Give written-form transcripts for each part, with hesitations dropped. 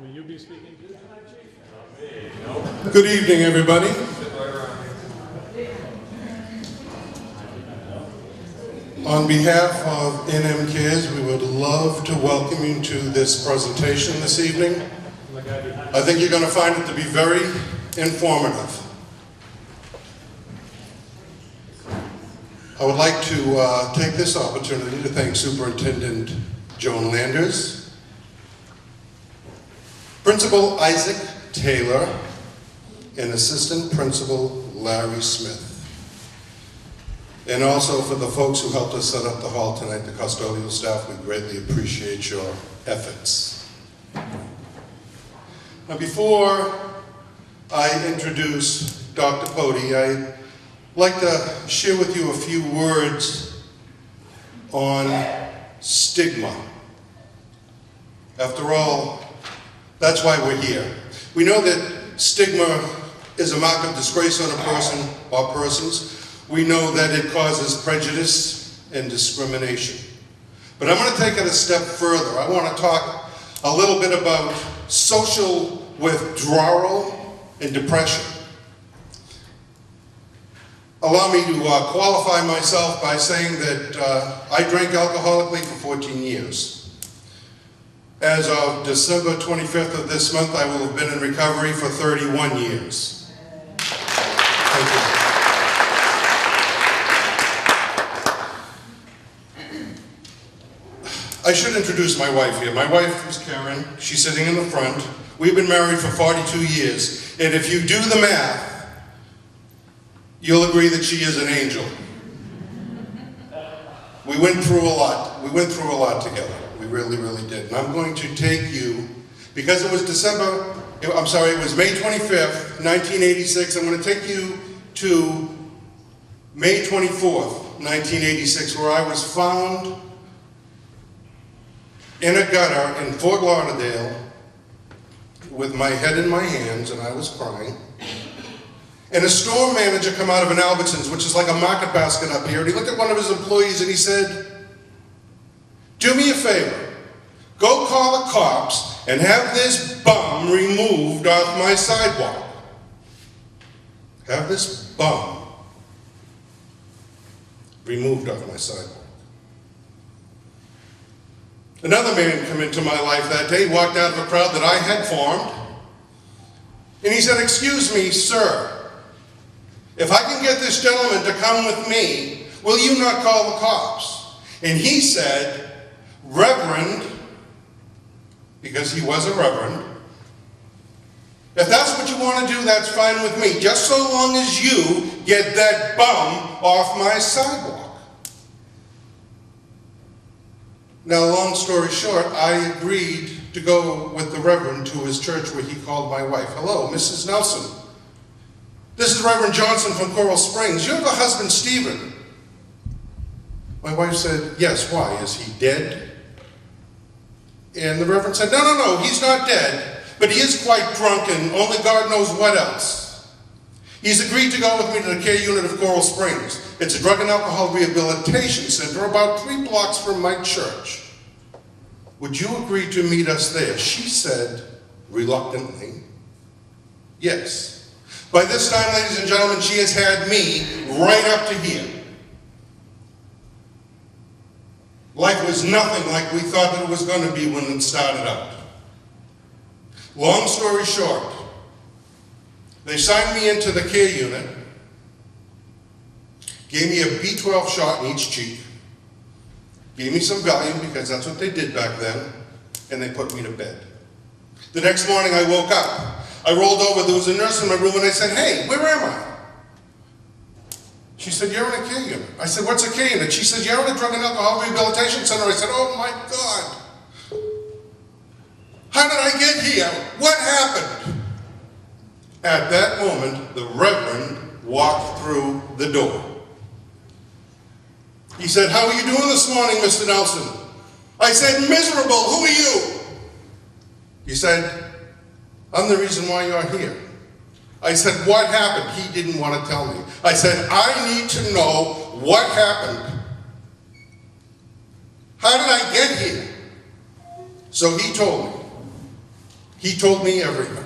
Will you be speaking too tonight, Chief? Good evening, everybody. On behalf of NMCares, we would love to welcome you to this presentation this evening. I think you're going to find it to be very informative. I would like to take this opportunity to thank Superintendent Joan Landers, Principal Isaac Taylor, and Assistant Principal Larry Smith. And also for the folks who helped us set up the hall tonight, the custodial staff, we greatly appreciate your efforts. Now before I introduce Dr. Potee, I'd like to share with you a few words on stigma. After all, that's why we're here. We know that stigma is a mark of disgrace on a person or persons. We know that it causes prejudice and discrimination. But I'm going to take it a step further. I want to talk a little bit about social withdrawal and depression. Allow me to qualify myself by saying that I drank alcoholically for 14 years. As of December 25th of this month, I will have been in recovery for 31 years. Thank you. I should introduce my wife here. My wife is Karen. She's sitting in the front. We've been married for 42 years. And if you do the math, you'll agree that she is an angel. We went through a lot. We went through a lot together. We really, really did. And I'm going to take you, because it was it was May 25th, 1986. I'm going to take you to May 24th, 1986, where I was found in a gutter in Fort Lauderdale with my head in my hands, and I was crying. And a store manager come out of an Albertsons, which is like a market basket up here, and he looked at one of his employees and he said, "Do me a favor, go call the cops and have this bum removed off my sidewalk." Have this bum removed off my sidewalk. Another man came into my life that day, walked out of a crowd that I had formed, and he said, "Excuse me, sir, if I can get this gentleman to come with me, will you not call the cops?" And he said, "Reverend," because he was a reverend, "if that's what you want to do, that's fine with me, just so long as you get that bum off my sidewalk." Now, long story short, I agreed to go with the Reverend to his church where he called my wife. "Hello, Mrs. Nelson. This is Reverend Johnson from Coral Springs. You have a husband, Stephen." My wife said, "Yes, why? Is he dead?" And the Reverend said, No, he's not dead, but he is quite drunk and only God knows what else. He's agreed to go with me to the care unit of Coral Springs. It's a drug and alcohol rehabilitation center about 3 blocks from my church. Would you agree to meet us there?" She said, reluctantly, "Yes." By this time, ladies and gentlemen, she has had me right up to here. Life was nothing like we thought that it was going to be when it started out. Long story short, they signed me into the care unit, gave me a B12 shot in each cheek, gave me some Valium because that's what they did back then, and they put me to bed. The next morning I woke up. I rolled over, there was a nurse in my room, and I said, "Hey, where am I?" She said, "You're in a care unit." I said, "What's a care unit?" She said, "You're in a drug and alcohol rehabilitation center." I said, "Oh my God. How did I get here? What happened?" At that moment, the Reverend walked through the door. He said, "How are you doing this morning, Mr. Nelson?" I said, "Miserable. Who are you?" He said, "I'm the reason why you're here." I said, "What happened?" He didn't want to tell me. I said, "I need to know what happened. How did I get here?" So he told me. He told me everything.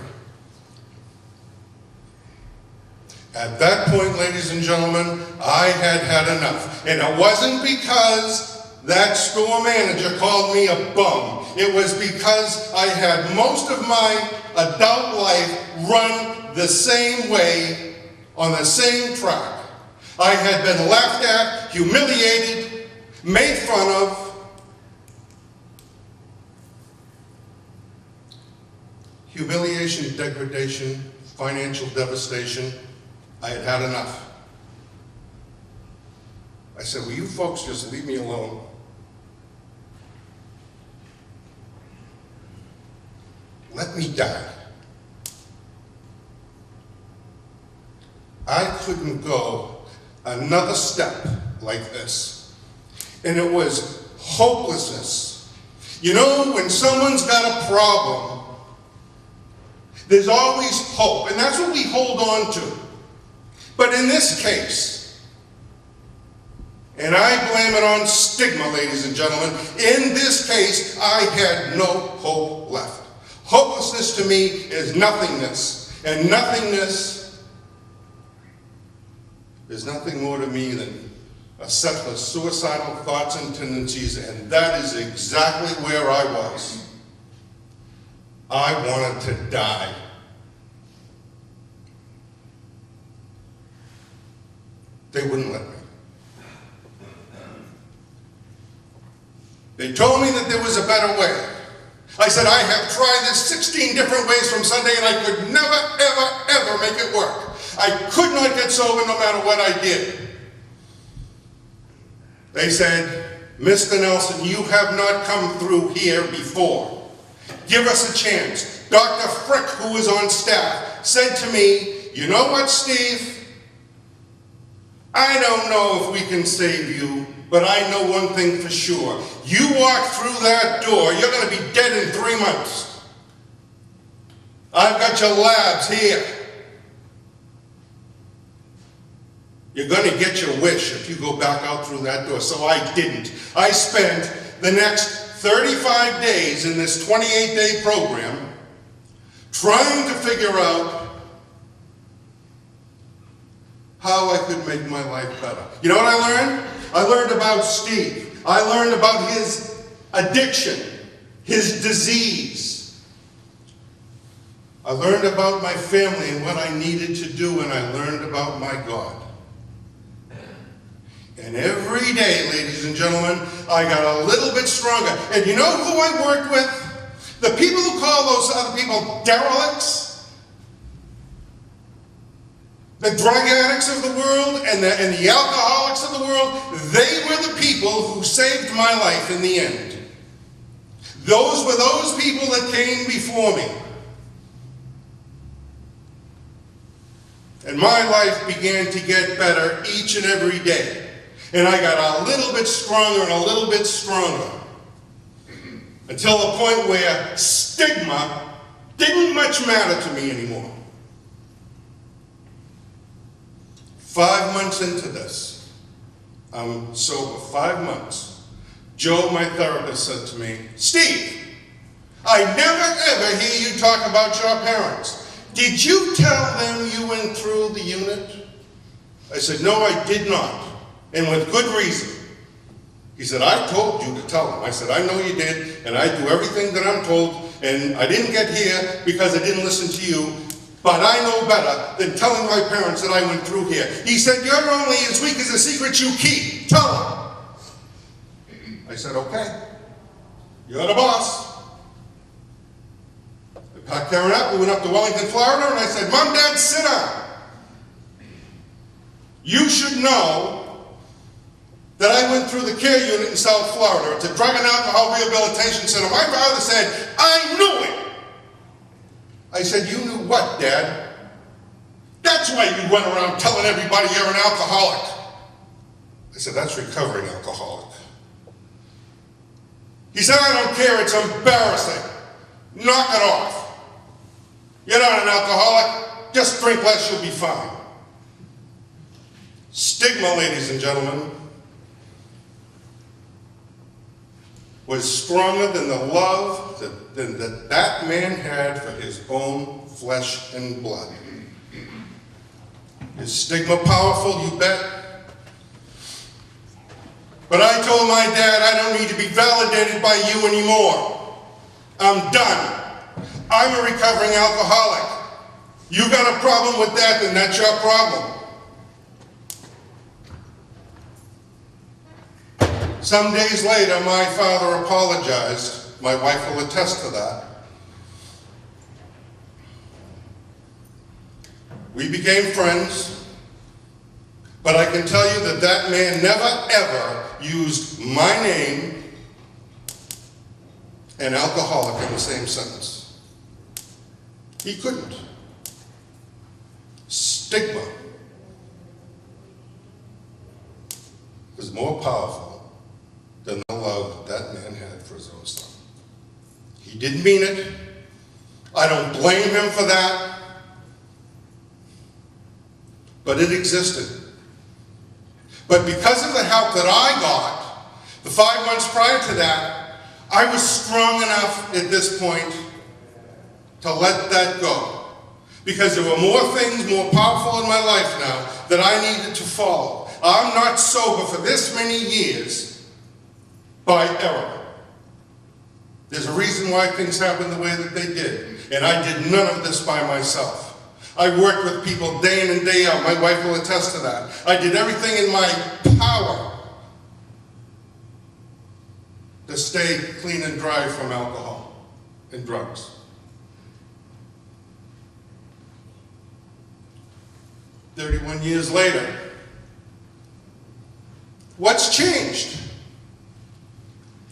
At that point, ladies and gentlemen, I had had enough. And it wasn't because that store manager called me a bum. It was because I had most of my adult life run the same way, on the same track. I had been laughed at, humiliated, made fun of. Humiliation, degradation, financial devastation. I had had enough. I said, will you folks just leave me alone? Let me die. I couldn't go another step like this. And it was hopelessness. You know, when someone's got a problem, there's always hope, and that's what we hold on to. But in this case, and I blame it on stigma, ladies and gentlemen, in this case, I had no hope left. Hopelessness to me is nothingness, and nothingness is nothing more to me than a set of suicidal thoughts and tendencies, and that is exactly where I was. I wanted to die. They wouldn't let me. They told me that there was a better way. I said, I have tried this 16 different ways from Sunday and I could never, ever, ever make it work. I could not get sober no matter what I did. They said, Mr. Nelson, you have not come through here before. Give us a chance. Dr. Frick, who was on staff, said to me, you know what, Steve? I don't know if we can save you, but I know one thing for sure. You walk through that door, you're going to be dead in 3 months. I've got your labs here. You're going to get your wish if you go back out through that door. So I didn't. I spent the next 35 days in this 28-day program trying to figure out how I could make my life better. You know what I learned? I learned about Steve. I learned about his addiction, his disease. I learned about my family and what I needed to do, and I learned about my God. And every day, ladies and gentlemen, I got a little bit stronger. And you know who I worked with? The people who call those other people derelicts, the drug addicts of the world and the alcoholics of the world, they were the people who saved my life in the end. Those were those people that came before me. And my life began to get better each and every day. And I got a little bit stronger and a little bit stronger. Until the point where stigma didn't much matter to me anymore. 5 months into this, I'm sober, 5 months. Joe, my therapist, said to me, Steve, I never ever hear you talk about your parents. Did you tell them you went through the unit? I said, no, I did not, and with good reason. He said, I told you to tell them. I said, I know you did, and I do everything that I'm told, and I didn't get here because I didn't listen to you. But I know better than telling my parents that I went through here. He said, you're only as weak as the secret you keep. Tell them. I said, okay. You're the boss. I packed Karen up. We went up to Wellington, Florida, and I said, Mom, Dad, sit down. You should know that I went through the care unit in South Florida. It's a drug and alcohol rehabilitation center. My father said, I knew it. I said, you knew what, Dad? That's why you went around telling everybody you're an alcoholic. I said, that's recovering alcoholic. He said, I don't care, it's embarrassing. Knock it off. You're not an alcoholic, just drink less, you'll be fine. Stigma, ladies and gentlemen. was stronger than the love that man had for his own flesh and blood. Is stigma powerful? You bet. But I told my dad, I don't need to be validated by you anymore. I'm done. I'm a recovering alcoholic. You got a problem with that, then that's your problem. Some days later, my father apologized. My wife will attest to that. We became friends, but I can tell you that that man never ever used my name and alcoholic in the same sentence. He couldn't. Stigma was more powerful than the love that man had for his own son. He didn't mean it. I don't blame him for that. But it existed. But because of the help that I got, the 5 months prior to that, I was strong enough at this point to let that go. Because there were more things more powerful in my life now that I needed to follow. I'm not sober for this many years by error. There's a reason why things happened the way that they did. And I did none of this by myself. I worked with people day in and day out. My wife will attest to that. I did everything in my power to stay clean and dry from alcohol and drugs. "31 years later, what's changed?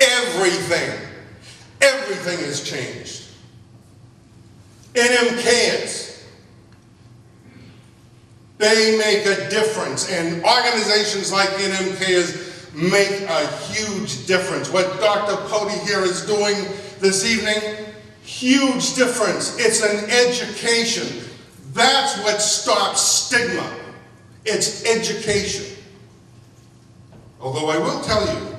Everything. Everything has changed. NMCares. They make a difference, and organizations like NMCares make a huge difference. What Dr. Potee here is doing this evening, huge difference. It's an education. That's what stops stigma. It's education. Although I will tell you,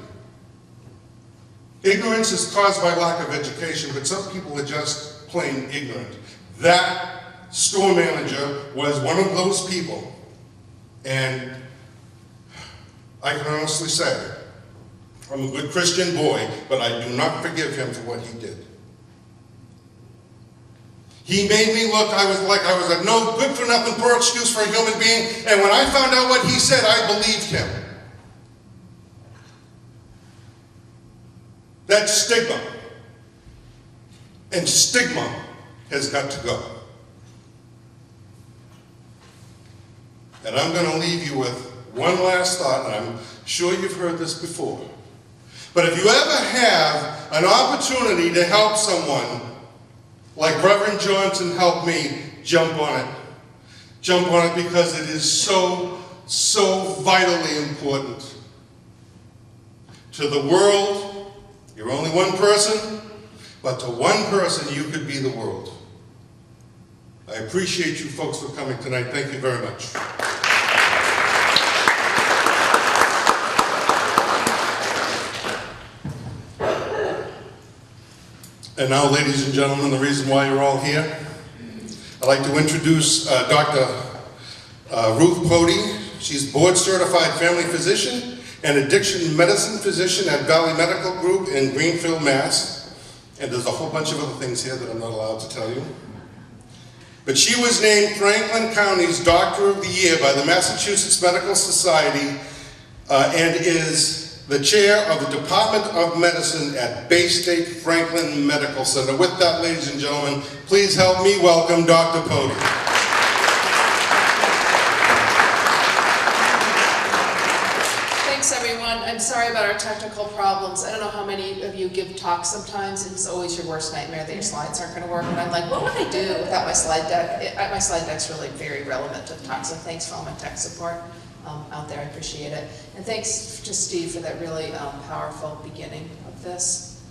ignorance is caused by lack of education, but some people are just plain ignorant. That store manager was one of those people, and I can honestly say, I'm a good Christian boy, but I do not forgive him for what he did. He made me look, I was a no good for nothing poor excuse for a human being, and when I found out what he said, I believed him. That's stigma. And stigma has got to go. And I'm going to leave you with one last thought, and I'm sure you've heard this before. But if you ever have an opportunity to help someone, like Reverend Johnson helped me, jump on it. Jump on it because it is so, so vitally important. To the world, you're only one person, but to one person you could be the world. I appreciate you folks for coming tonight. Thank you very much. And now, ladies and gentlemen, the reason why you're all here, I'd like to introduce Dr. Ruth Potee. She's board-certified family physician and addiction medicine physician at Valley Medical Group in Greenfield, Mass. And there's a whole bunch of other things here that I'm not allowed to tell you. But she was named Franklin County's Doctor of the Year by the Massachusetts Medical Society and is the chair of the Department of Medicine at Bay State Franklin Medical Center. With that, ladies and gentlemen, please help me welcome Dr. Potee. Thanks, everyone. I'm sorry about our technical problems. I don't know how many of you give talks sometimes. It's always your worst nightmare that your slides aren't going to work. And I'm like, what would I do without my slide deck? My slide deck's really very relevant to the talk, so thanks for all my tech support out there. I appreciate it. And thanks to Steve for that really powerful beginning of this.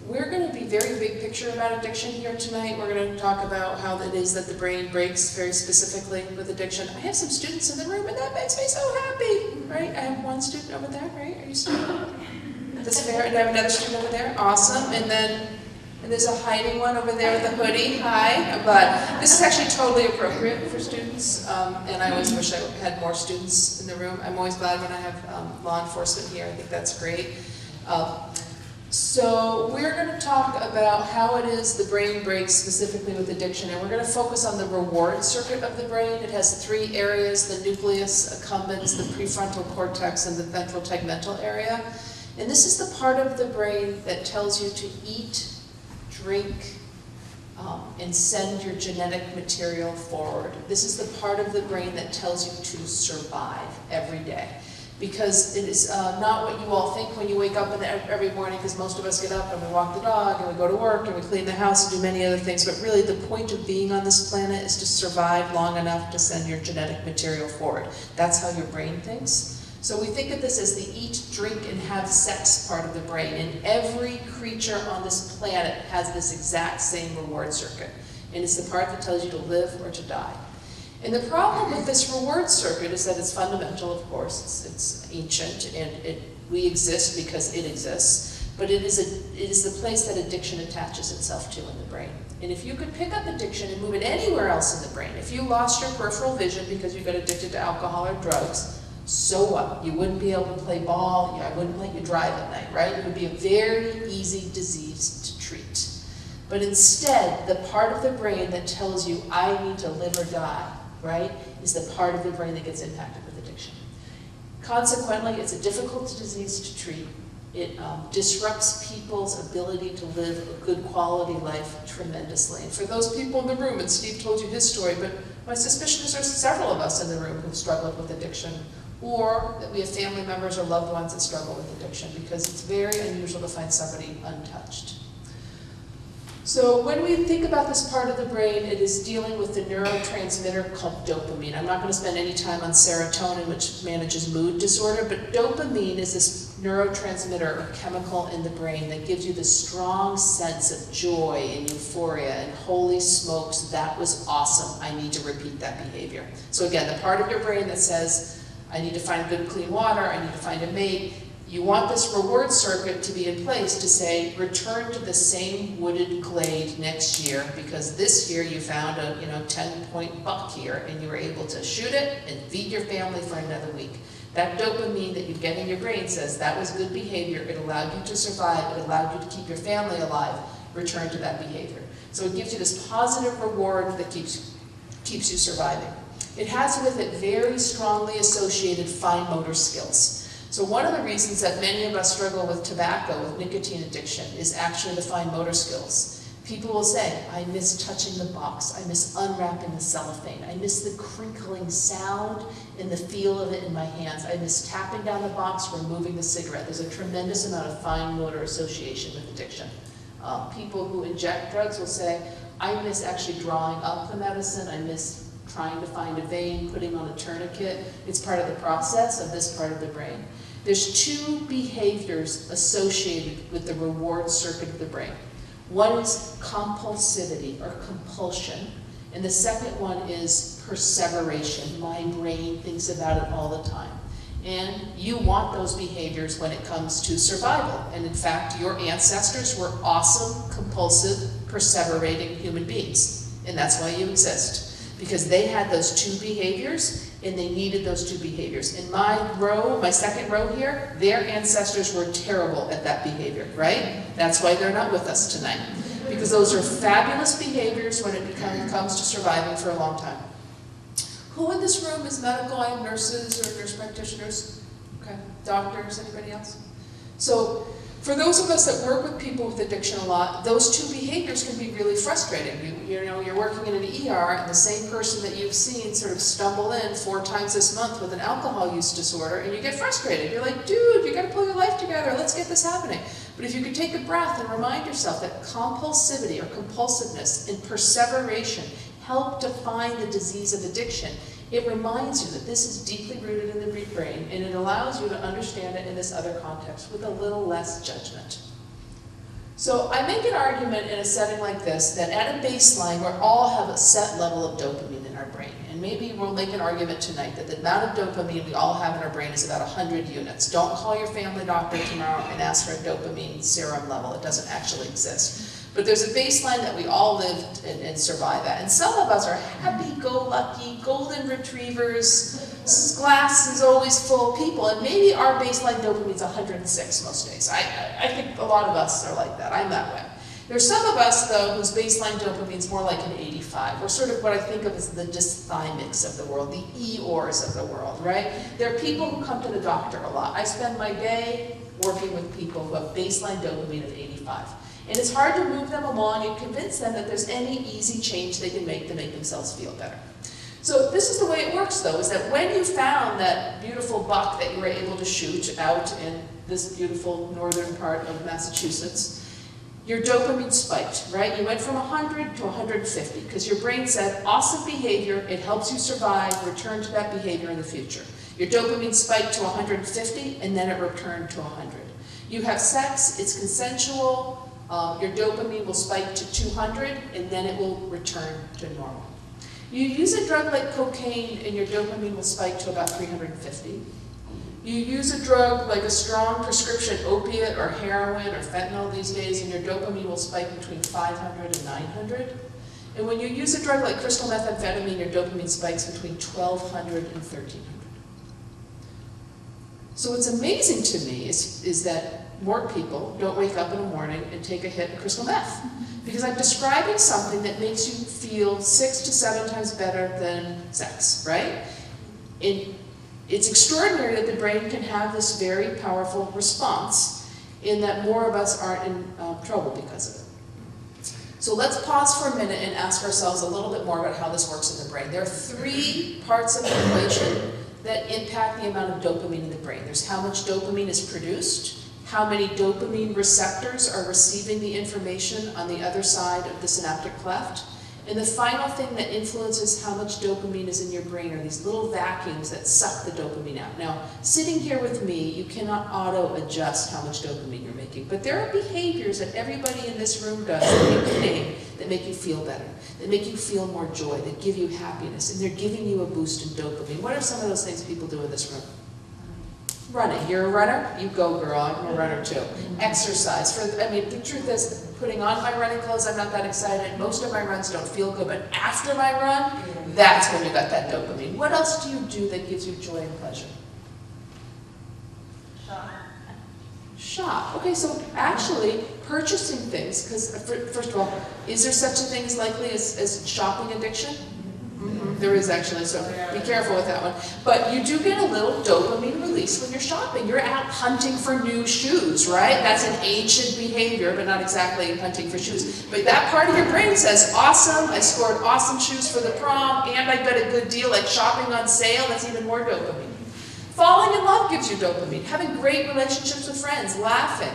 We're going to be very big picture about addiction here tonight. We're going to talk about how it is that the brain breaks very specifically with addiction. I have some students in the room, and that makes me so happy, right? I have one student over there, right? Are you student? That's fair. And I have another student over there. Awesome. And there's a hiding one over there with a hoodie. Hi. But this is actually totally appropriate for students. And I always wish I had more students in the room. I'm always glad when I have law enforcement here. I think that's great. So we're going to talk about how it is the brain breaks specifically with addiction, and we're going to focus on the reward circuit of the brain. It has three areas: the nucleus accumbens, the prefrontal cortex, and the ventral tegmental area. And this is the part of the brain that tells you to eat, drink, and send your genetic material forward. This is the part of the brain that tells you to survive every day. Because it is not what you all think when you wake up every morning, because most of us get up and we walk the dog and we go to work and we clean the house and do many other things, but really the point of being on this planet is to survive long enough to send your genetic material forward. That's how your brain thinks. So we think of this as the eat, drink, and have sex part of the brain, and every creature on this planet has this exact same reward circuit, and it's the part that tells you to live or to die. And the problem with this reward circuit is that it's fundamental, of course, it's ancient, and we exist because it exists, but it is the place that addiction attaches itself to in the brain. And if you could pick up addiction and move it anywhere else in the brain, if you lost your peripheral vision because you got addicted to alcohol or drugs, so what? You wouldn't be able to play ball, I wouldn't let you drive at night, right? It would be a very easy disease to treat. But instead, the part of the brain that tells you, I need to live or die, right, is the part of the brain that gets impacted with addiction. Consequently, it's a difficult disease to treat. It disrupts people's ability to live a good quality life tremendously. And for those people in the room, and Steve told you his story, but my suspicion is there's several of us in the room who've struggled with addiction, or that we have family members or loved ones that struggle with addiction, because it's very unusual to find somebody untouched. So when we think about this part of the brain, it is dealing with the neurotransmitter called dopamine. I'm not going to spend any time on serotonin, which manages mood disorder, but dopamine is this neurotransmitter or chemical in the brain that gives you this strong sense of joy and euphoria and holy smokes, that was awesome, I need to repeat that behavior. So again, the part of your brain that says, I need to find good clean water, I need to find a mate, you want this reward circuit to be in place to say, return to the same wooded glade next year, because this year you found a 10-point buck here and you were able to shoot it and feed your family for another week. That dopamine that you get in your brain says that was good behavior, it allowed you to survive, it allowed you to keep your family alive, return to that behavior. So it gives you this positive reward that keeps you surviving. It has with it very strongly associated fine motor skills. So one of the reasons that many of us struggle with tobacco, with nicotine addiction, is actually the fine motor skills. People will say, I miss touching the box, I miss unwrapping the cellophane, I miss the crinkling sound and the feel of it in my hands, I miss tapping down the box, removing the cigarette. There's a tremendous amount of fine motor association with addiction. People who inject drugs will say, I miss actually drawing up the medicine, I miss trying to find a vein, putting on a tourniquet. It's part of the process of this part of the brain. There's two behaviors associated with the reward circuit of the brain. One is compulsivity or compulsion, and the second one is perseveration. My brain thinks about it all the time. And you want those behaviors when it comes to survival. And in fact, your ancestors were awesome, compulsive, perseverating human beings. And that's why you exist. Because they had those two behaviors, and they needed those two behaviors. In my row, my second row here, their ancestors were terrible at that behavior, right? That's why they're not with us tonight. Because those are fabulous behaviors when it comes to surviving for a long time. Who in this room is medical? I have nurses or nurse practitioners. Okay, doctors, anybody else? So, for those of us that work with people with addiction a lot, those two behaviors can be really frustrating. You're working in an ER and the same person that you've seen sort of stumble in 4 times this month with an alcohol use disorder, and you get frustrated. You're like, dude, you gotta pull your life together, let's get this happening. But if you could take a breath and remind yourself that compulsivity or compulsiveness and perseveration help define the disease of addiction, it reminds you that this is deeply rooted in the brain, and it allows you to understand it in this other context with a little less judgment. So I make an argument in a setting like this that at a baseline we all have a set level of dopamine in our brain. And and maybe we'll make an argument tonight that the amount of dopamine we all have in our brain is about 100 units. Don't call your family doctor tomorrow and ask for a dopamine serum level. It doesn't actually exist. But there's a baseline that we all lived and survive at. And some of us are happy-go-lucky, golden retrievers, glass is always full people, and maybe our baseline dopamine is 106 most days. I think a lot of us are like that. I'm that way. There's some of us, though, whose baseline dopamine is more like an 85. We're sort of what I think of as the dysthymics of the world, the Eeyores of the world, right? There are people who come to the doctor a lot. I spend my day working with people who have baseline dopamine of 85. And it's hard to move them along and convince them that there's any easy change they can make to make themselves feel better. So this is the way it works, though, is that when you found that beautiful buck that you were able to shoot out in this beautiful northern part of Massachusetts, your dopamine spiked, right? You went from 100 to 150 because your brain said, awesome behavior, it helps you survive, return to that behavior in the future. Your dopamine spiked to 150 and then it returned to 100. You have sex, it's consensual, your dopamine will spike to 200 and then it will return to normal. You use a drug like cocaine and your dopamine will spike to about 350. You use a drug like a strong prescription opiate or heroin or fentanyl these days and your dopamine will spike between 500 and 900. And when you use a drug like crystal methamphetamine, your dopamine spikes between 1200 and 1300. So what's amazing to me is that more people don't wake up in the morning and take a hit of crystal meth. Because I'm describing something that makes you feel 6 to 7 times better than sex, right? And it's extraordinary that the brain can have this very powerful response in that more of us aren't in trouble because of it. So let's pause for a minute and ask ourselves a little bit more about how this works in the brain. There are 3 parts of the equation that impact the amount of dopamine in the brain. There's how much dopamine is produced, how many dopamine receptors are receiving the information on the other side of the synaptic cleft. And the final thing that influences how much dopamine is in your brain are these little vacuums that suck the dopamine out. Now, sitting here with me, you cannot auto-adjust how much dopamine you're making, but there are behaviors that everybody in this room does that you can name that make you feel better, that make you feel more joy, that give you happiness, and they're giving you a boost in dopamine. What are some of those things people do in this room? Running. You're a runner? You go, girl. I'm a runner too. Exercise. The truth is, putting on my running clothes, I'm not that excited. Most of my runs don't feel good, but after my run, that's when you got that dopamine. What else do you do that gives you joy and pleasure? Shop. Okay, so actually, purchasing things, because first of all, is there such a thing as likely as shopping addiction? There is actually, so be careful with that one. But you do get a little dopamine release when you're shopping. You're out hunting for new shoes, right? That's an ancient behavior, but not exactly hunting for shoes. But that part of your brain says, awesome, I scored awesome shoes for the prom, and I got a good deal, like shopping on sale, that's even more dopamine. Falling in love gives you dopamine. Having great relationships with friends, laughing.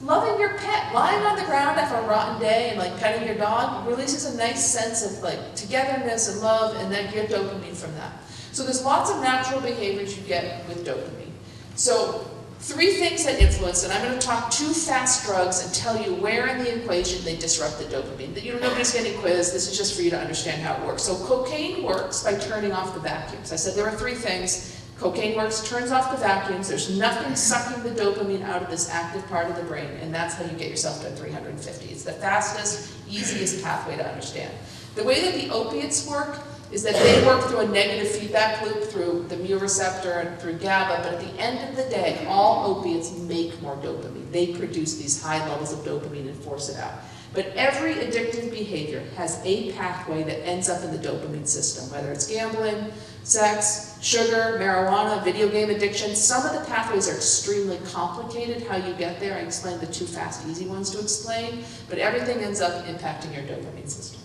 Loving your pet, lying on the ground after a rotten day and like petting your dog releases a nice sense of like togetherness and love, and then get dopamine from that. So there's lots of natural behaviors you get with dopamine. So 3 things that influence, and I'm going to talk 2 fast drugs and tell you where in the equation they disrupt the dopamine. Nobody's getting quizzed, this is just for you to understand how it works. So cocaine works by turning off the vacuums. I said there are 3 things. Cocaine works, turns off the vacuums, there's nothing sucking the dopamine out of this active part of the brain, and that's how you get yourself to 350. It's the fastest, easiest pathway to understand. The way that the opiates work is that they work through a negative feedback loop through the mu receptor and through GABA, but at the end of the day, all opiates make more dopamine. They produce these high levels of dopamine and force it out. But every addictive behavior has a pathway that ends up in the dopamine system, whether it's gambling, sex, sugar, marijuana, video game addiction. Some of the pathways are extremely complicated, how you get there. I explained the 2 fast, easy ones to explain, but everything ends up impacting your dopamine system.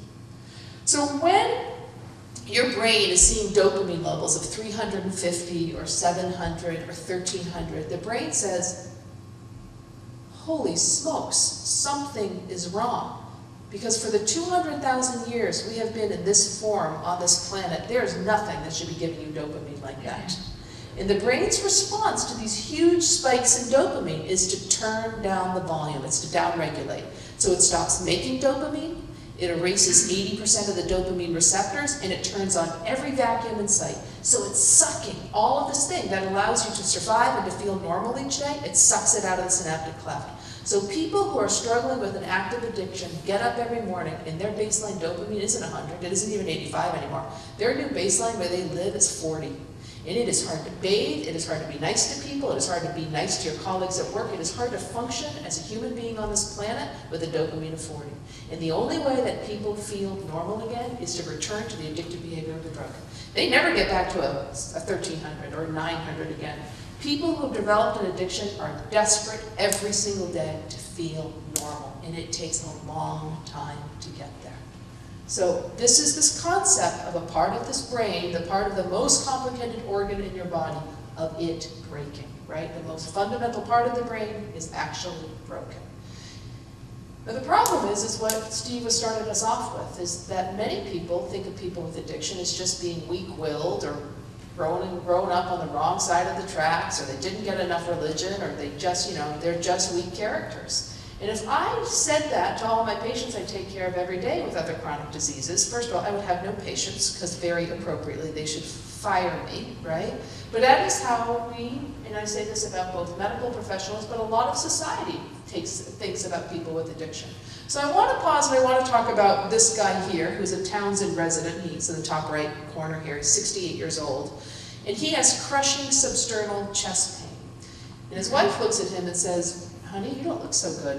So when your brain is seeing dopamine levels of 350 or 700 or 1300, the brain says, holy smokes, something is wrong. Because for the 200,000 years we have been in this form on this planet, there's nothing that should be giving you dopamine like that. And the brain's response to these huge spikes in dopamine is to turn down the volume, it's to downregulate. So it stops making dopamine, It erases 80% of the dopamine receptors, and it turns on every vacuum in sight. So it's sucking all of this thing that allows you to survive and to feel normal each day. It sucks it out of the synaptic cleft. So people who are struggling with an active addiction get up every morning and their baseline dopamine isn't 100, it isn't even 85 anymore. Their new baseline where they live is 40. And it is hard to bathe, it is hard to be nice to people, it is hard to be nice to your colleagues at work, it is hard to function as a human being on this planet with a dopamine of 40. And the only way that people feel normal again is to return to the addictive behavior of the drug. They never get back to a 1300 or 900 again. People who have developed an addiction are desperate every single day to feel normal, and it takes a long time to get there. So this is this concept of a part of this brain, the part of the most complicated organ in your body, of it breaking, right? The most fundamental part of the brain is actually broken. Now the problem is what Steve was started us off with, is that many people think of people with addiction as just being weak-willed or grown up on the wrong side of the tracks, or they didn't get enough religion, or they just, they're just weak characters. And if I said that to all of my patients I take care of every day with other chronic diseases, first of all, I would have no patients, because very appropriately they should fire me, right? But that is how we, and I say this about both medical professionals, but a lot of society thinks about people with addiction. So I want to pause and I want to talk about this guy here, who's a Townsend resident. He's in the top right corner here. He's 68 years old. And he has crushing substernal chest pain. And his wife looks at him and says, "Honey, you don't look so good."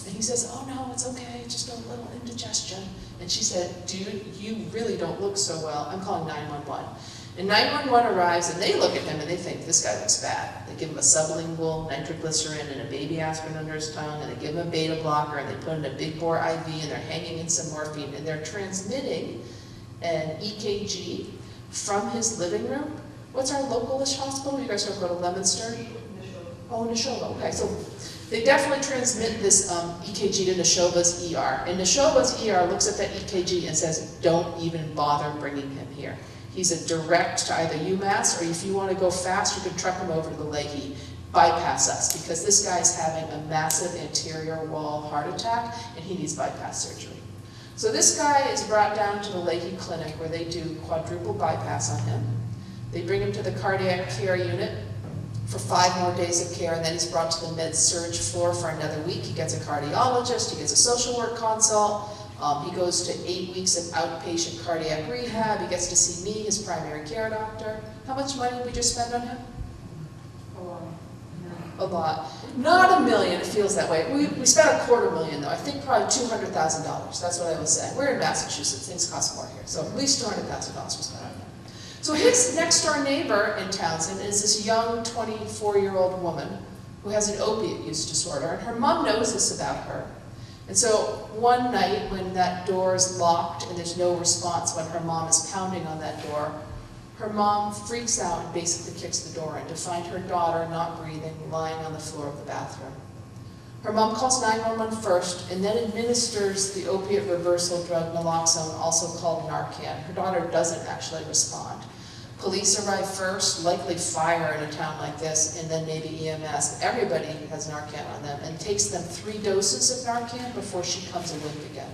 And he says, "Oh no, it's okay, just a little indigestion." And she said, "Dude, you really don't look so well. I'm calling 911. And 911 arrives and they look at him and they think, this guy looks bad. They give him a sublingual nitroglycerin and a baby aspirin under his tongue, and they give him a beta blocker, and they put in a big bore IV, and they're hanging in some morphine, and they're transmitting an EKG from his living room. What's our localish hospital? You guys don't go to Leominster? Oh, Neshoba. Okay, so they definitely transmit this EKG to Neshoba's ER. And Neshoba's ER looks at that EKG and says, don't even bother bringing him here. He's a direct to either UMass, or if you want to go fast, you can truck him over to the Leahy. Bypass us, because this guy's having a massive anterior wall heart attack, and he needs bypass surgery. So this guy is brought down to the Leahy Clinic, where they do quadruple bypass on him. They bring him to the cardiac care unit for 5 more days of care, and then he's brought to the med-surg floor for another week. He gets a cardiologist, he gets a social work consult, he goes to 8 weeks of outpatient cardiac rehab, he gets to see me, his primary care doctor. How much money did we just spend on him? A lot. Not $1 million, it feels that way. We spent $250,000 though. I think probably $200,000. That's what I was saying. We're in Massachusetts, things cost more here. So at least $200,000 was spent on him. So his next door neighbor in Townsend is this young 24-year-old woman who has an opiate use disorder, and her mom knows this about her. And so one night when that door is locked and there's no response when her mom is pounding on that door, her mom freaks out and basically kicks the door in to find her daughter not breathing, lying on the floor of the bathroom. Her mom calls 911 first and then administers the opiate reversal drug naloxone, also called Narcan. Her daughter doesn't actually respond. Police arrive first, likely fire in a town like this, and then maybe EMS. Everybody has Narcan on them, and takes them 3 doses of Narcan before she comes awake again.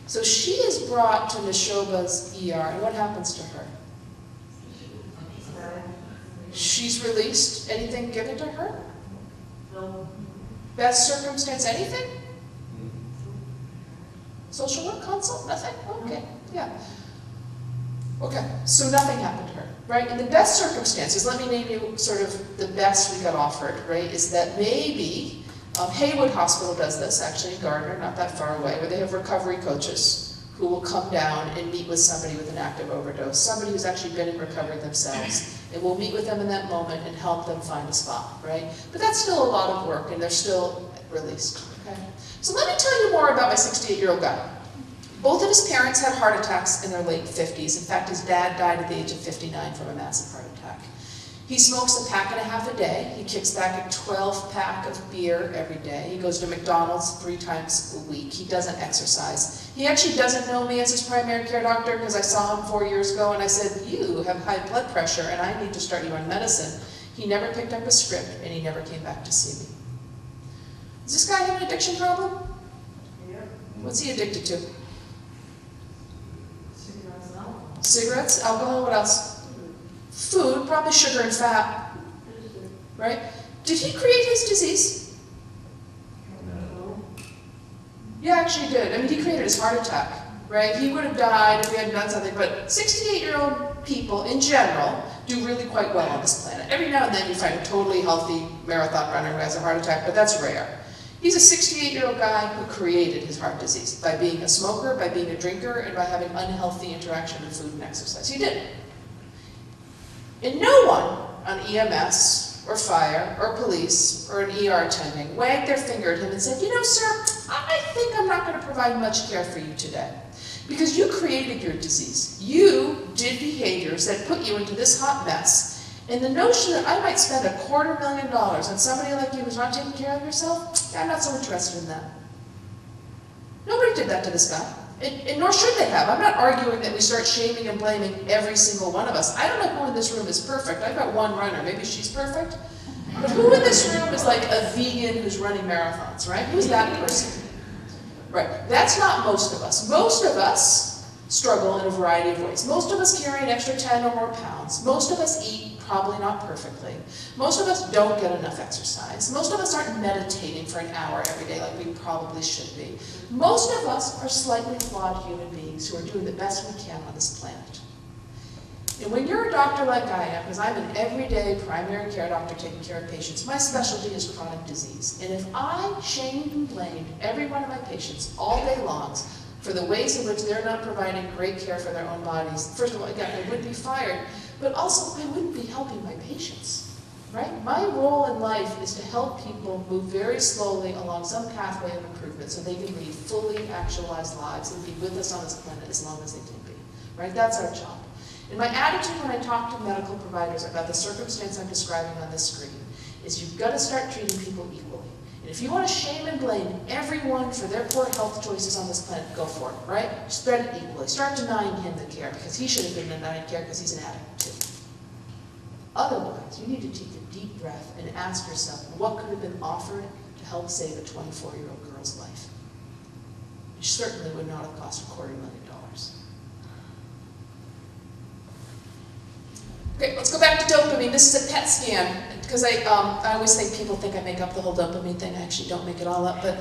So she is brought to Neshoba's ER, and what happens to her? She's released. Anything given to her? No. Best circumstance, anything? Social work consult? Nothing? Okay, yeah. Okay, so nothing happened to her, right? In the best circumstances, let me name you sort of the best we got offered, right, is that maybe, Haywood Hospital does this, actually in Gardner, not that far away, where they have recovery coaches who will come down and meet with somebody with an active overdose, somebody who's actually been in recovery themselves, and we'll meet with them in that moment and help them find a spot, right? But that's still a lot of work, and they're still released, okay? So let me tell you more about my 68-year-old guy. Both of his parents had heart attacks in their late 50s. In fact, his dad died at the age of 59 from a massive heart attack. He smokes a pack and a half a day. He kicks back a 12-pack of beer every day. He goes to McDonald's 3 times a week. He doesn't exercise. He actually doesn't know me as his primary care doctor because I saw him 4 years ago and I said, you have high blood pressure and I need to start you on medicine. He never picked up a script and he never came back to see me. Does this guy have an addiction problem? Yeah. What's he addicted to? Cigarettes, alcohol, what else? Food, probably sugar and fat, right? Did he create his disease? No. Yeah, actually he did. I mean, he created his heart attack, right? He would have died if he hadn't done something, but 68-year-old people in general do really quite well on this planet. Every now and then you find a totally healthy marathon runner who has a heart attack, but that's rare. He's a 68-year-old guy who created his heart disease by being a smoker, by being a drinker, and by having unhealthy interaction with food and exercise. He did. And no one on EMS or fire or police or an ER attending wagged their finger at him and said, you know, sir, I think I'm not going to provide much care for you today because you created your disease. You did behaviors that put you into this hot mess. And the notion that I might spend $250,000 on somebody like you who's not taking care of yourself, I'm not so interested in that. Nobody did that to this guy. And nor should they have. I'm not arguing that we start shaming and blaming every single one of us. I don't know who in this room is perfect. I've got one runner. Maybe she's perfect. But who in this room is like a vegan who's running marathons, right? Who's that person? Right. That's not most of us. Most of us struggle in a variety of ways. Most of us carry an extra 10 or more pounds. Most of us eat probably not perfectly. Most of us don't get enough exercise. Most of us aren't meditating for an hour every day like we probably should be. Most of us are slightly flawed human beings who are doing the best we can on this planet. And when you're a doctor like I am, because I'm an everyday primary care doctor taking care of patients, my specialty is chronic disease. And if I shamed and blamed every one of my patients all day long for the ways in which they're not providing great care for their own bodies, first of all, again, I would be fired, but also I wouldn't be helping my patients, right? My role in life is to help people move very slowly along some pathway of improvement so they can lead fully actualized lives and be with us on this planet as long as they can be, right? That's our job. And my attitude when I talk to medical providers about the circumstance I'm describing on this screen is you've got to start treating people equally. And if you want to shame and blame everyone for their poor health choices on this planet, go for it, right? Spread it equally. Start denying him the care because he should have been denied care because he's an addict too. Otherwise, you need to take a deep breath and ask yourself, what could have been offered to help save a 24-year-old girl's life? It certainly would not have cost $250,000. Okay, let's go back to dopamine. This is a PET scan, because I always think people think I make up the whole dopamine thing. I actually don't make it all up, but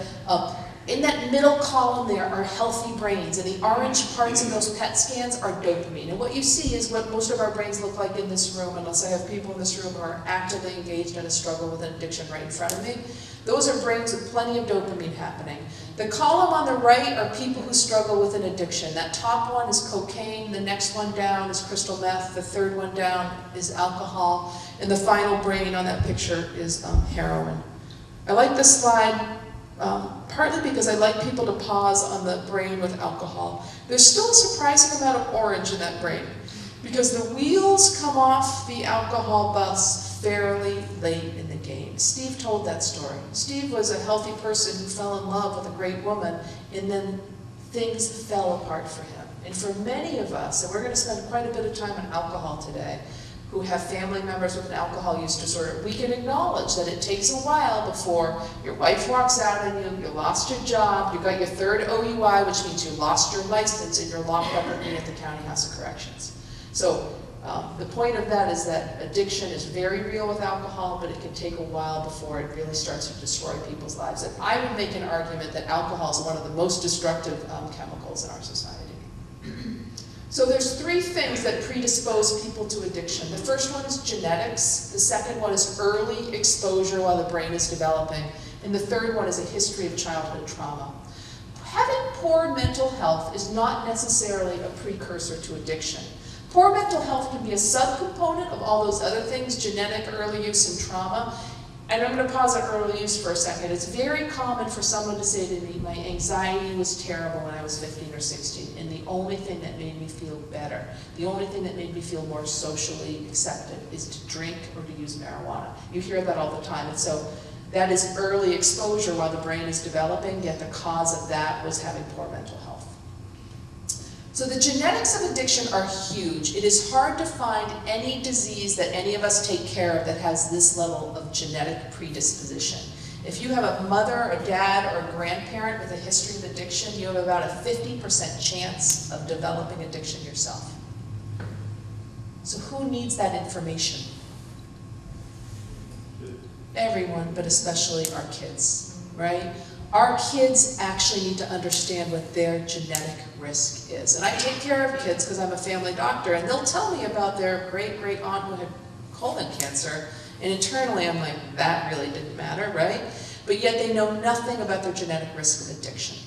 in that middle column there are healthy brains, and the orange parts of those PET scans are dopamine. And what you see is what most of our brains look like in this room, unless I have people in this room who are actively engaged in a struggle with an addiction right in front of me. Those are brains with plenty of dopamine happening. The column on the right are people who struggle with an addiction. That top one is cocaine, the next one down is crystal meth, the third one down is alcohol, and the final brain on that picture is heroin. I like this slide partly because I like people to pause on the brain with alcohol. There's still a surprising amount of orange in that brain because the wheels come off the alcohol bus fairly late in the game. Steve told that story. Steve was a healthy person who fell in love with a great woman, and then things fell apart for him. And for many of us, and we're going to spend quite a bit of time on alcohol today, who have family members with an alcohol use disorder, we can acknowledge that it takes a while before your wife walks out on you, you lost your job, you got your third OUI, which means you lost your license and you're locked up at the County House of Corrections. So the point of that is that addiction is very real with alcohol, but it can take a while before it really starts to destroy people's lives. And I would make an argument that alcohol is one of the most destructive chemicals in our society. So there's three things that predispose people to addiction. The first one is genetics. The second one is early exposure while the brain is developing. And the third one is a history of childhood trauma. Having poor mental health is not necessarily a precursor to addiction. Poor mental health can be a subcomponent of all those other things, genetic, early use, and trauma. And I'm going to pause on early use for a second. It's very common for someone to say to me, my anxiety was terrible when I was 15 or 16, and the only thing that made me feel better, the only thing that made me feel more socially accepted is to drink or to use marijuana. You hear that all the time. And so that is early exposure while the brain is developing, yet the cause of that was having poor mental health. So the genetics of addiction are huge. It is hard to find any disease that any of us take care of that has this level of genetic predisposition. If you have a mother, a dad, or a grandparent with a history of addiction, you have about a 50% chance of developing addiction yourself. So who needs that information? Everyone, but especially our kids, right? Our kids actually need to understand what their genetic risk is. And I take care of kids because I'm a family doctor, and they'll tell me about their great-great-aunt who had colon cancer, and internally I'm like, that really didn't matter, right? But yet they know nothing about their genetic risk of addiction.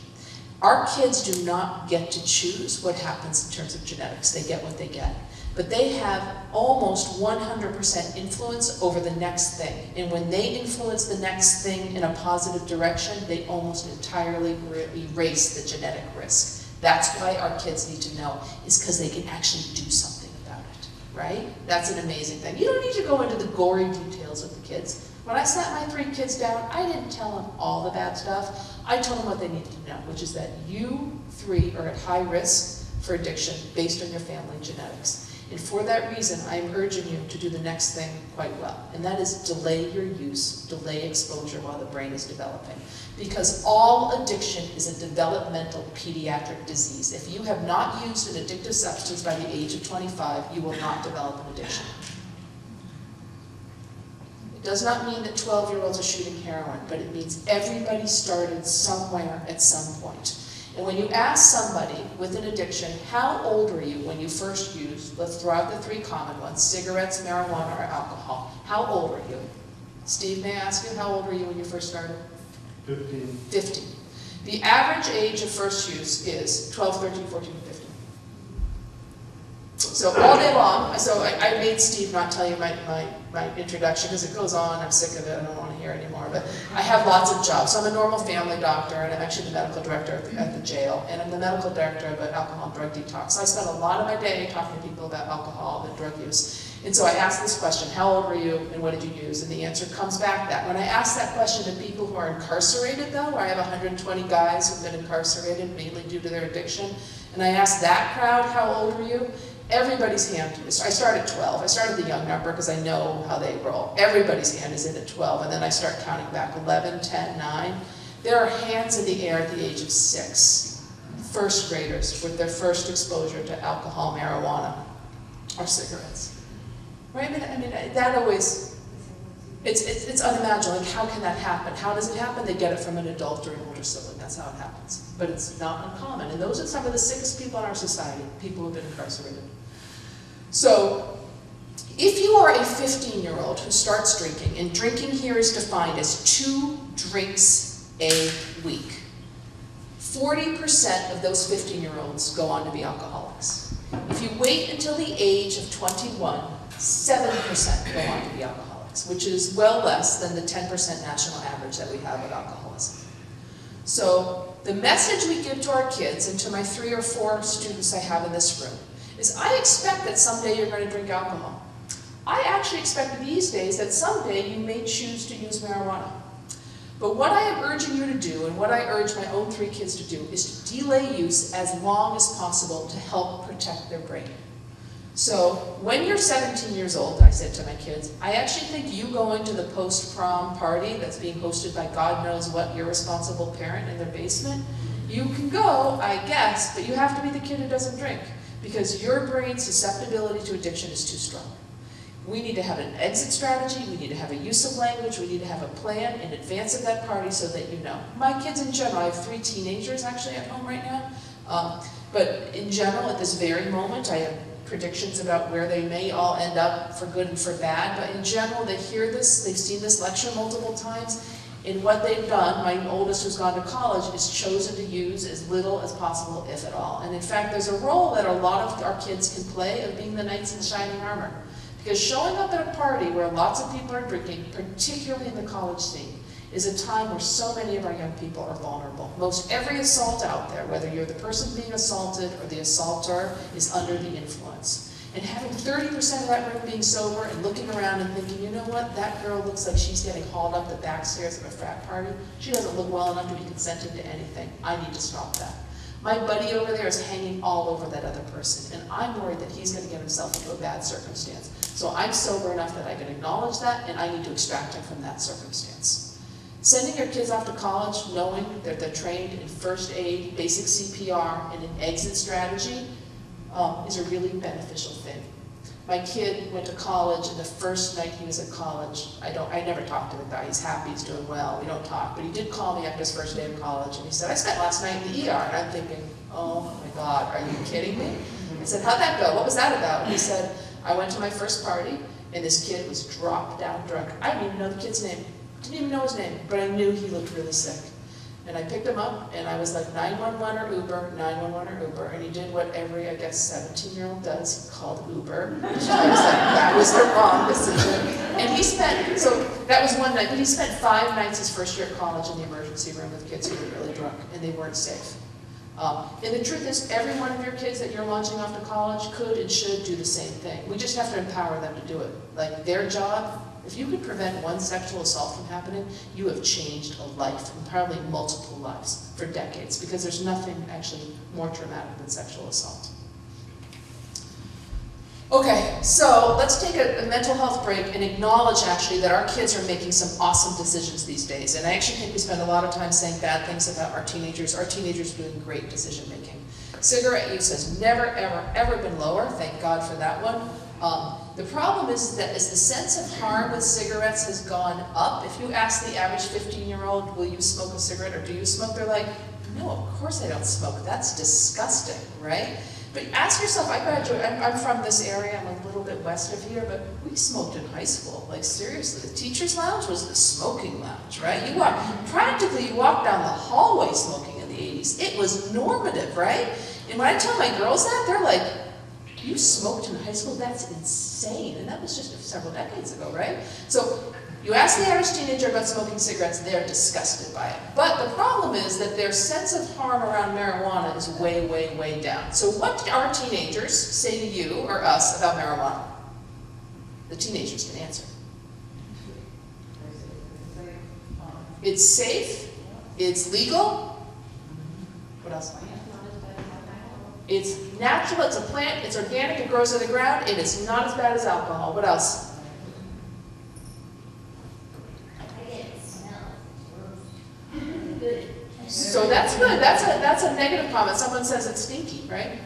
Our kids do not get to choose what happens in terms of genetics. They get what they get. But they have almost 100% influence over the next thing. And when they influence the next thing in a positive direction, they almost entirely erase the genetic risk. That's why our kids need to know, is because they can actually do something about it, right? That's an amazing thing. You don't need to go into the gory details with the kids. When I sat my 3 kids down, I didn't tell them all the bad stuff. I told them what they needed to know, which is that you 3 are at high risk for addiction based on your family genetics. And for that reason, I am urging you to do the next thing quite well. And that is delay your use, delay exposure while the brain is developing. Because all addiction is a developmental pediatric disease. If you have not used an addictive substance by the age of 25, you will not develop an addiction. It does not mean that 12-year-olds are shooting heroin, but it means everybody started somewhere at some point. And when you ask somebody with an addiction, how old were you when you first used, let's throw out the 3 common ones, cigarettes, marijuana, or alcohol. How old were you? Steve, may I ask you, how old were you when you first started? 15. 15. The average age of first use is 12, 13, 14, 15. So all day long, so I made Steve not tell you my introduction because it goes on, I'm sick of it, I don't want to hear it anymore, but I have lots of jobs. So I'm a normal family doctor, and I'm actually the medical director at the jail, and I'm the medical director of alcohol and drug detox. So I spend a lot of my day talking to people about alcohol and drug use. And so I asked this question, how old were you and what did you use? And the answer comes back that. When I ask that question to people who are incarcerated though, where I have 120 guys who've been incarcerated mainly due to their addiction, and I ask that crowd, how old were you? Everybody's hand is, I start at 12. I start at the young number because I know how they roll. Everybody's hand is in at 12, and then I start counting back 11, 10, 9. There are hands in the air at the age of 6. First graders with their first exposure to alcohol, marijuana, or cigarettes. Right? I mean that always, it's unimaginable. Like, how can that happen? How does it happen? They get it from an adult or an older sibling. That's how it happens. But it's not uncommon. And those are some of the sickest people in our society, people who have been incarcerated. So, if you are a 15-year-old who starts drinking, and drinking here is defined as 2 drinks a week, 40% of those 15-year-olds go on to be alcoholics. If you wait until the age of 21, 7% go on to be alcoholics, which is well less than the 10% national average that we have with alcoholism. So the message we give to our kids and to my 3 or 4 students I have in this room is I expect that someday you're going to drink alcohol. I actually expect these days that someday you may choose to use marijuana. But what I am urging you to do, and what I urge my own 3 kids to do, is to delay use as long as possible to help protect their brain. So when you're 17 years old, I said to my kids, I actually think you going to the post-prom party that's being hosted by God knows what irresponsible parent in their basement, you can go, I guess, but you have to be the kid who doesn't drink, because your brain's susceptibility to addiction is too strong. We need to have an exit strategy, we need to have a use of language, we need to have a plan in advance of that party so that you know. My kids in general, I have 3 teenagers actually at home right now, but in general at this very moment I have predictions about where they may all end up for good and for bad, but in general they hear this, they've seen this lecture multiple times, and what they've done, my oldest who's gone to college, is chosen to use as little as possible, if at all. And in fact, there's a role that a lot of our kids can play of being the knights in shining armor. Because showing up at a party where lots of people are drinking, particularly in the college scene, is a time where so many of our young people are vulnerable. Most every assault out there, whether you're the person being assaulted or the assaulter, is under the influence. And having 30% of that room being sober and looking around and thinking, you know what, that girl looks like she's getting hauled up the back stairs of a frat party. She doesn't look well enough to be consenting to anything. I need to stop that. My buddy over there is hanging all over that other person, and I'm worried that he's going to get himself into a bad circumstance. So I'm sober enough that I can acknowledge that, and I need to extract him from that circumstance. Sending your kids off to college knowing that they're trained in first aid, basic CPR, and an exit strategy is a really beneficial thing. my kid went to college, and the first night he was at college, I never talked to the guy. He's happy, he's doing well, we don't talk. But he did call me after his first day of college, and he said, I spent last night in the ER. And I'm thinking, oh my God, are you kidding me? I said, how'd that go? What was that about? And he said, I went to my first party, and this kid was dropped down drunk. I didn't even know the kid's name. Didn't even know his name, but I knew he looked really sick. And I picked him up, and I was like, 911 or Uber, 911 or Uber. And he did what every, I guess, 17-year-old does, he called Uber. Which I was like, that was the wrong decision. And he spent, so that was one night, but he spent 5 nights his first year at college in the emergency room with kids who were really drunk, and they weren't safe. And the truth is, every one of your kids that you're launching off to college could and should do the same thing. We just have to empower them to do it. Like, their job, if you could prevent one sexual assault from happening, you have changed a life, and probably multiple lives, for decades, because there's nothing actually more traumatic than sexual assault. Okay, so let's take a mental health break and acknowledge actually that our kids are making some awesome decisions these days. And I actually think we spend a lot of time saying bad things about our teenagers. Our teenagers are doing great decision making. Cigarette use has never, ever, ever been lower. Thank God for that one. The problem is that as the sense of harm with cigarettes has gone up, if you ask the average 15-year-old, will you smoke a cigarette or do you smoke? They're like, no, of course I don't smoke. That's disgusting, right? But ask yourself, I'm from this area, I'm a little bit west of here, but we smoked in high school. Like, seriously, the teacher's lounge was the smoking lounge, right? You walked down the hallway smoking in the 80s. It was normative, right? And when I tell my girls that, they're like, you smoked in high school? That's insane. And that was just several decades ago, right? So you ask the average teenager about smoking cigarettes, they're disgusted by it. But the problem is that their sense of harm around marijuana is way, way, way down. So what do our teenagers say to you or us about marijuana? The teenagers can answer. It's safe. It's legal. What else? It's natural, it's a plant, it's organic, it grows in the ground, and it's not as bad as alcohol. What else? So that's good. That's a negative comment. Someone says it's stinky, right?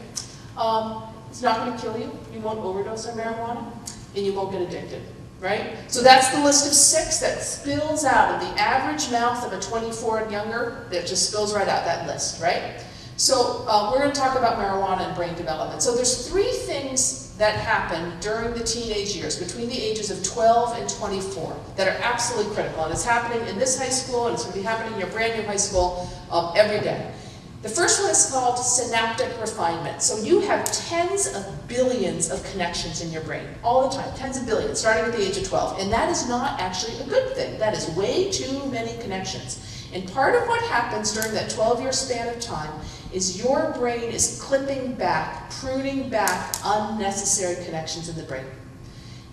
It's not going to kill you. You won't overdose on marijuana, and you won't get addicted, right? So that's the list of 6 that spills out of the average mouth of a 24 and younger. That just spills right out, that list, right? So we're going to talk about marijuana and brain development. So there's 3 things that happen during the teenage years, between the ages of 12 and 24, that are absolutely critical. And it's happening in this high school, and it's going to be happening in your brand new high school every day. The first one is called synaptic refinement. So you have tens of billions of connections in your brain, all the time, tens of billions, starting at the age of 12. And that is not actually a good thing. That is way too many connections. And part of what happens during that 12-year span of time is your brain is clipping back, pruning back unnecessary connections in the brain.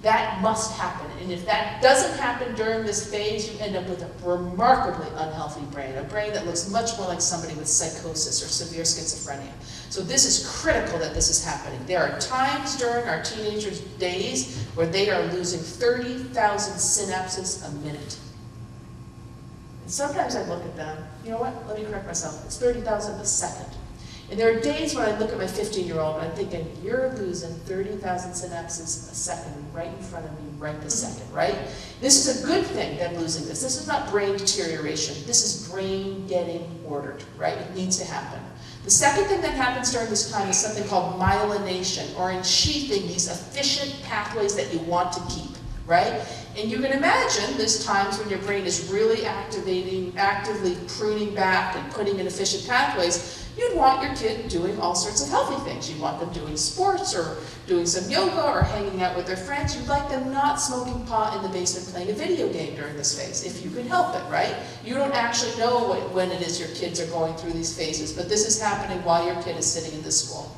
That must happen. And if that doesn't happen during this phase, you end up with a remarkably unhealthy brain, a brain that looks much more like somebody with psychosis or severe schizophrenia. So this is critical that this is happening. There are times during our teenagers' days where they are losing 30,000 synapses a minute. And sometimes I look at them, you know what, let me correct myself, it's 30,000 a second. And there are days when I look at my 15-year-old and I'm thinking, you're losing 30,000 synapses a second right in front of me right this second, right? This is a good thing, them losing this. This is not brain deterioration. This is brain getting ordered, right? It needs to happen. The second thing that happens during this time is something called myelination, or ensheathing these efficient pathways that you want to keep, right? And you can imagine there's times when your brain is really actively pruning back and putting in efficient pathways. You'd want your kid doing all sorts of healthy things. You'd want them doing sports or doing some yoga or hanging out with their friends. You'd like them not smoking pot in the basement playing a video game during this phase, if you can help it, right? You don't actually know when it is your kids are going through these phases, but this is happening while your kid is sitting in this school.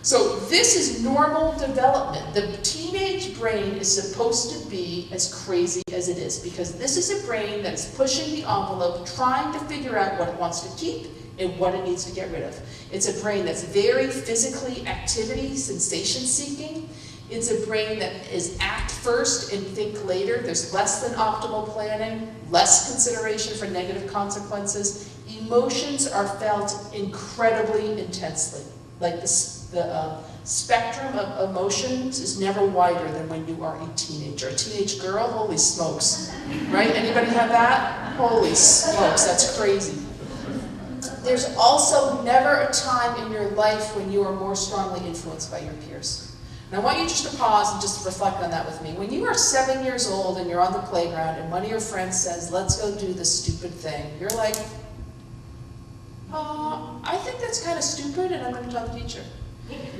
So this is normal development. The teenage brain is supposed to be as crazy as it is, because this is a brain that is pushing the envelope, trying to figure out what it wants to keep and what it needs to get rid of. It's a brain that's very physically activity, sensation seeking. It's a brain that is act first and think later. There's less than optimal planning, less consideration for negative consequences. Emotions are felt incredibly intensely. like the spectrum of emotions is never wider than when you are a teenager. A teenage girl, holy smokes, right? Anybody have that? Holy smokes, that's crazy. There's also never a time in your life when you are more strongly influenced by your peers. And I want you just to pause and just reflect on that with me. When you are 7 years old and you're on the playground and one of your friends says, let's go do this stupid thing, you're like, I think that's kind of stupid and I'm going to tell the teacher.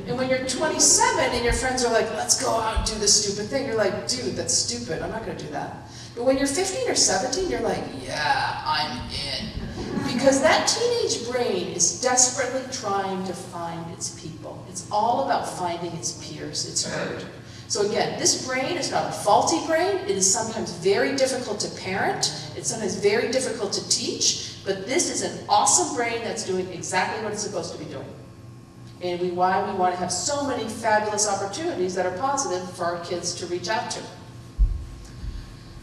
And when you're 27 and your friends are like, let's go out and do this stupid thing, you're like, dude, that's stupid, I'm not going to do that. But when you're 15 or 17, you're like, yeah, I'm in. Because that teenage brain is desperately trying to find its people. It's all about finding its peers, its herd. So again, this brain is not a faulty brain. It is sometimes very difficult to parent. It's sometimes very difficult to teach. But this is an awesome brain that's doing exactly what it's supposed to be doing. And why we want to have so many fabulous opportunities that are positive for our kids to reach out to.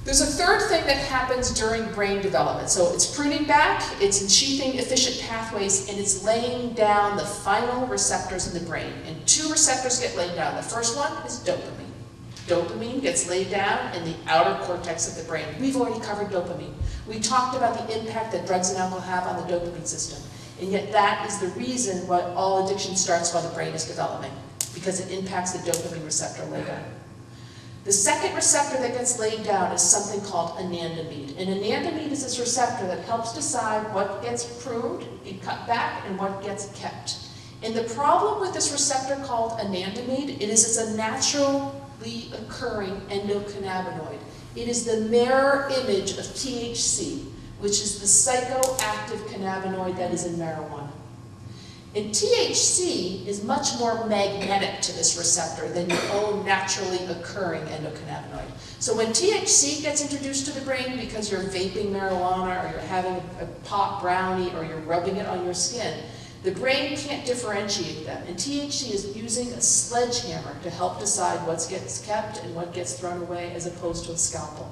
There's a third thing that happens during brain development. So it's pruning back, it's unsheathing efficient pathways, and it's laying down the final receptors in the brain. And 2 receptors get laid down. The first one is dopamine. Dopamine gets laid down in the outer cortex of the brain. We've already covered dopamine. We talked about the impact that drugs and alcohol have on the dopamine system. And yet that is the reason why all addiction starts while the brain is developing, because it impacts the dopamine receptor later. The second receptor that gets laid down is something called anandamide. And anandamide is this receptor that helps decide what gets pruned and cut back and what gets kept. And the problem with this receptor called anandamide, it's a naturally occurring endocannabinoid. It is the mirror image of THC, which is the psychoactive cannabinoid that is in marijuana. And THC is much more magnetic to this receptor than your own naturally occurring endocannabinoid. So when THC gets introduced to the brain because you're vaping marijuana or you're having a pot brownie or you're rubbing it on your skin, the brain can't differentiate them. And THC is using a sledgehammer to help decide what gets kept and what gets thrown away as opposed to a scalpel.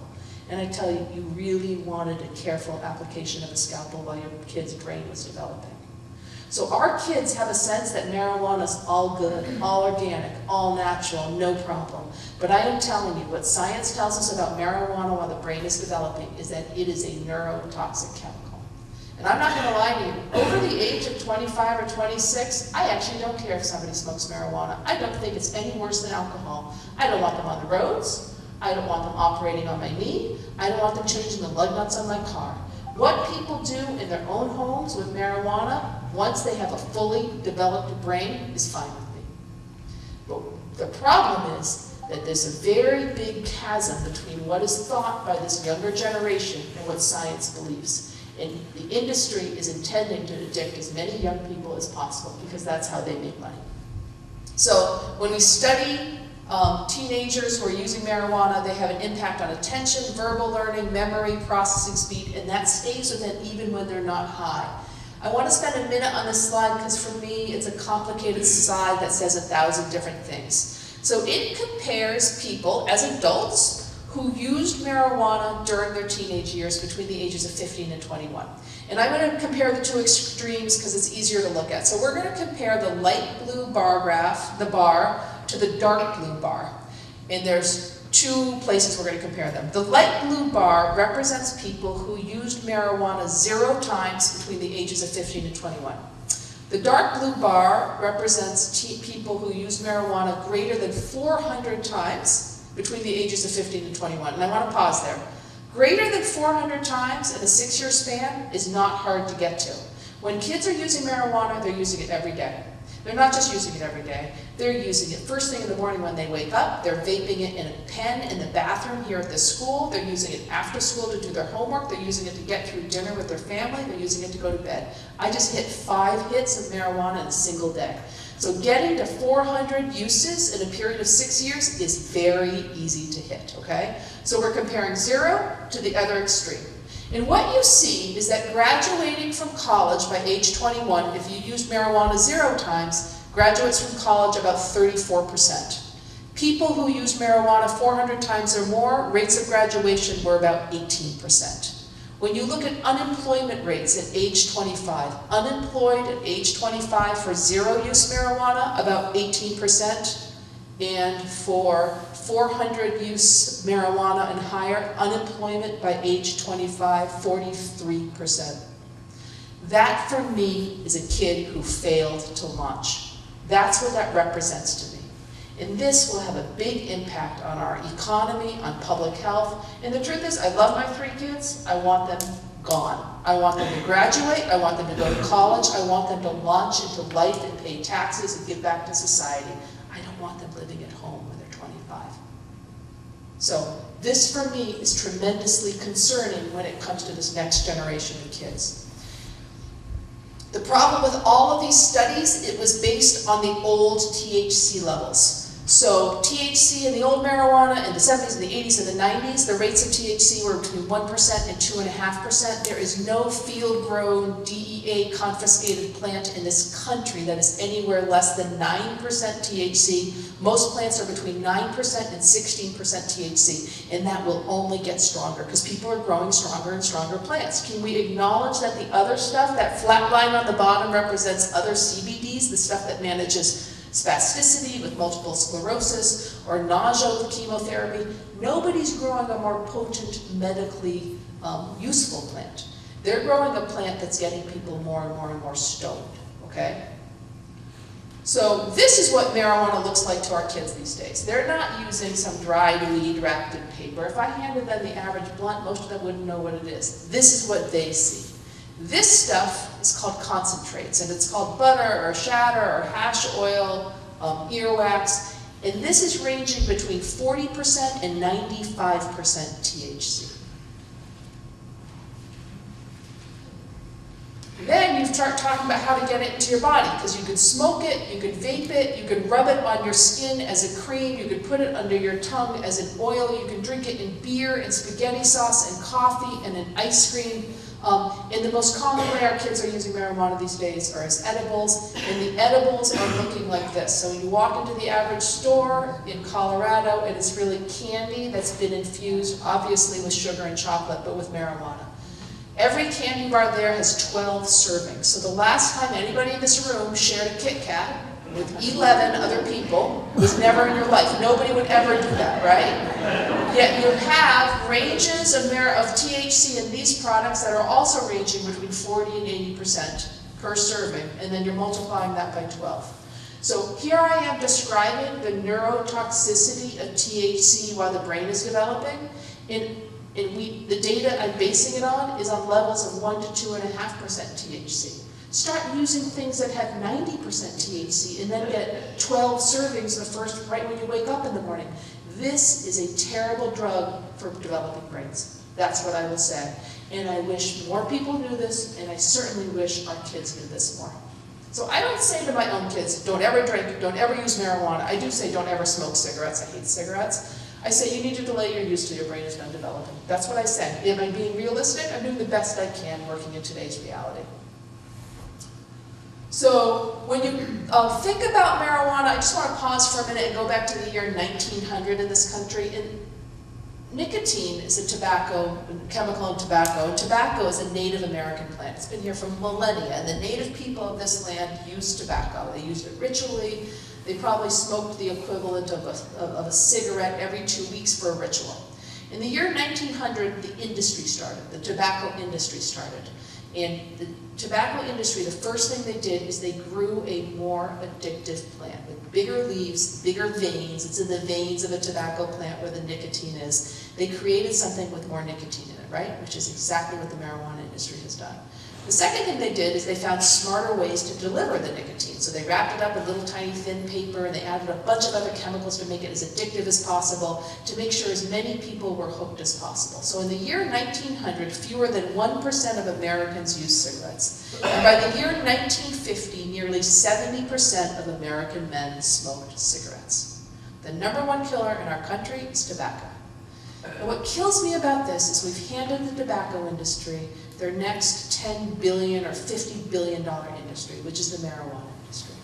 And I tell you, you really wanted a careful application of a scalpel while your kid's brain was developing. So our kids have a sense that marijuana is all good, all organic, all natural, no problem. But I am telling you, what science tells us about marijuana while the brain is developing is that it is a neurotoxic chemical. And I'm not going to lie to you, over the age of 25 or 26, I actually don't care if somebody smokes marijuana. I don't think it's any worse than alcohol. I don't want them on the roads. I don't want them operating on my knee. I don't want them changing the lug nuts on my car. What people do in their own homes with marijuana, once they have a fully developed brain, is fine with me. But the problem is that there's a very big chasm between what is thought by this younger generation and what science believes. And the industry is intending to addict as many young people as possible because that's how they make money. So when we study teenagers who are using marijuana, they have an impact on attention, verbal learning, memory, processing speed, and that stays with them even when they're not high. I want to spend a minute on this slide because for me it's a complicated slide that says 1,000 different things. So it compares people as adults who used marijuana during their teenage years between the ages of 15 and 21. And I'm going to compare the 2 extremes because it's easier to look at. So we're going to compare the light blue bar graph, the bar, to the dark blue bar. And there's 2 places we're going to compare them. The light blue bar represents people who used marijuana 0 times between the ages of 15 and 21. The dark blue bar represents people who used marijuana greater than 400 times between the ages of 15 and 21. And I want to pause there. Greater than 400 times in a 6-year span is not hard to get to. When kids are using marijuana, they're using it every day. They're not just using it every day, they're using it first thing in the morning when they wake up, they're vaping it in a pen in the bathroom here at the school, they're using it after school to do their homework, they're using it to get through dinner with their family, they're using it to go to bed. I just hit 5 hits of marijuana in a single day. So getting to 400 uses in a period of 6 years is very easy to hit, okay? So we're comparing 0 to the other extreme. And what you see is that graduating from college by age 21, if you used marijuana 0 times, graduates from college about 34%. People who used marijuana 400 times or more, rates of graduation were about 18%. When you look at unemployment rates at age 25, unemployed at age 25 for zero-use marijuana, about 18%, and for 400-use marijuana and higher, unemployment by age 25, 43%. That, for me, is a kid who failed to launch. That's what that represents to me. And this will have a big impact on our economy, on public health. And the truth is, I love my 3 kids. I want them gone. I want them to graduate. I want them to go to college. I want them to launch into life and pay taxes and give back to society. I don't want them living at home when they're 25. So this, for me, is tremendously concerning when it comes to this next generation of kids. The problem with all of these studies, it was based on the old THC levels. So THC in the old marijuana in the 70s and the 80s and the 90s, the rates of THC were between 1% and 2.5%. There is no field-grown, DEA confiscated plant in this country that is anywhere less than 9% THC. Most plants are between 9% and 16% THC, and that will only get stronger because people are growing stronger and stronger plants. Can we acknowledge that the other stuff, that flat line on the bottom represents other CBDs, the stuff that manages spasticity with multiple sclerosis or nausea with chemotherapy? Nobody's growing a more potent, medically useful plant. They're growing a plant that's getting people more and more and more stoned, okay? So this is what marijuana looks like to our kids these days. They're not using some dried weed wrapped in paper. If I handed them the average blunt, most of them wouldn't know what it is. This is what they see. This stuff is called concentrates, and it's called butter or shatter or hash oil, earwax, and this is ranging between 40% and 95% THC. Then you start talking about how to get it into your body, because you can smoke it, you can vape it, you can rub it on your skin as a cream, you can put it under your tongue as an oil, you can drink it in beer and spaghetti sauce and coffee and in ice cream. And the most common way our kids are using marijuana these days are as edibles, and the edibles are looking like this. So when you walk into the average store in Colorado, and it's really candy that's been infused, obviously with sugar and chocolate, but with marijuana. Every candy bar there has 12 servings. So the last time anybody in this room shared a Kit Kat with 11 other people was never in your life. Nobody would ever do that, right? Yet you have ranges of THC in these products that are also ranging between 40 and 80% per serving, and then you're multiplying that by 12. So here I am describing the neurotoxicity of THC while the brain is developing. The data I'm basing it on is on levels of 1 to 2.5% THC. Start using things that have 90% THC and then get 12 servings right when you wake up in the morning. This is a terrible drug for developing brains. That's what I will say. And I wish more people knew this, and I certainly wish our kids knew this more. So I don't say to my own kids, don't ever drink, don't ever use marijuana. I do say don't ever smoke cigarettes. I hate cigarettes. I say you need to delay your use till your brain is done developing. That's what I say. Am I being realistic? I'm doing the best I can working in today's reality. So when you think about marijuana, I just want to pause for a minute and go back to the year 1900 in this country. And nicotine is a chemical in tobacco, and tobacco is a Native American plant. It's been here for millennia, and the native people of this land used tobacco. They used it ritually. They probably smoked the equivalent of a cigarette every 2 weeks for a ritual. In the year 1900, the industry started, the tobacco industry started. And the tobacco industry, the first thing they did is they grew a more addictive plant with bigger leaves, bigger veins. It's in the veins of a tobacco plant where the nicotine is. They created something with more nicotine in it, right? Which is exactly what the marijuana industry has done. The second thing they did is they found smarter ways to deliver the nicotine. So they wrapped it up in little tiny thin paper, and they added a bunch of other chemicals to make it as addictive as possible, to make sure as many people were hooked as possible. So in the year 1900, fewer than 1% of Americans used cigarettes. And by the year 1950, nearly 70% of American men smoked cigarettes. The #1 killer in our country is tobacco. And what kills me about this is we've handed the tobacco industry their next $10 billion or $50 billion industry, which is the marijuana industry.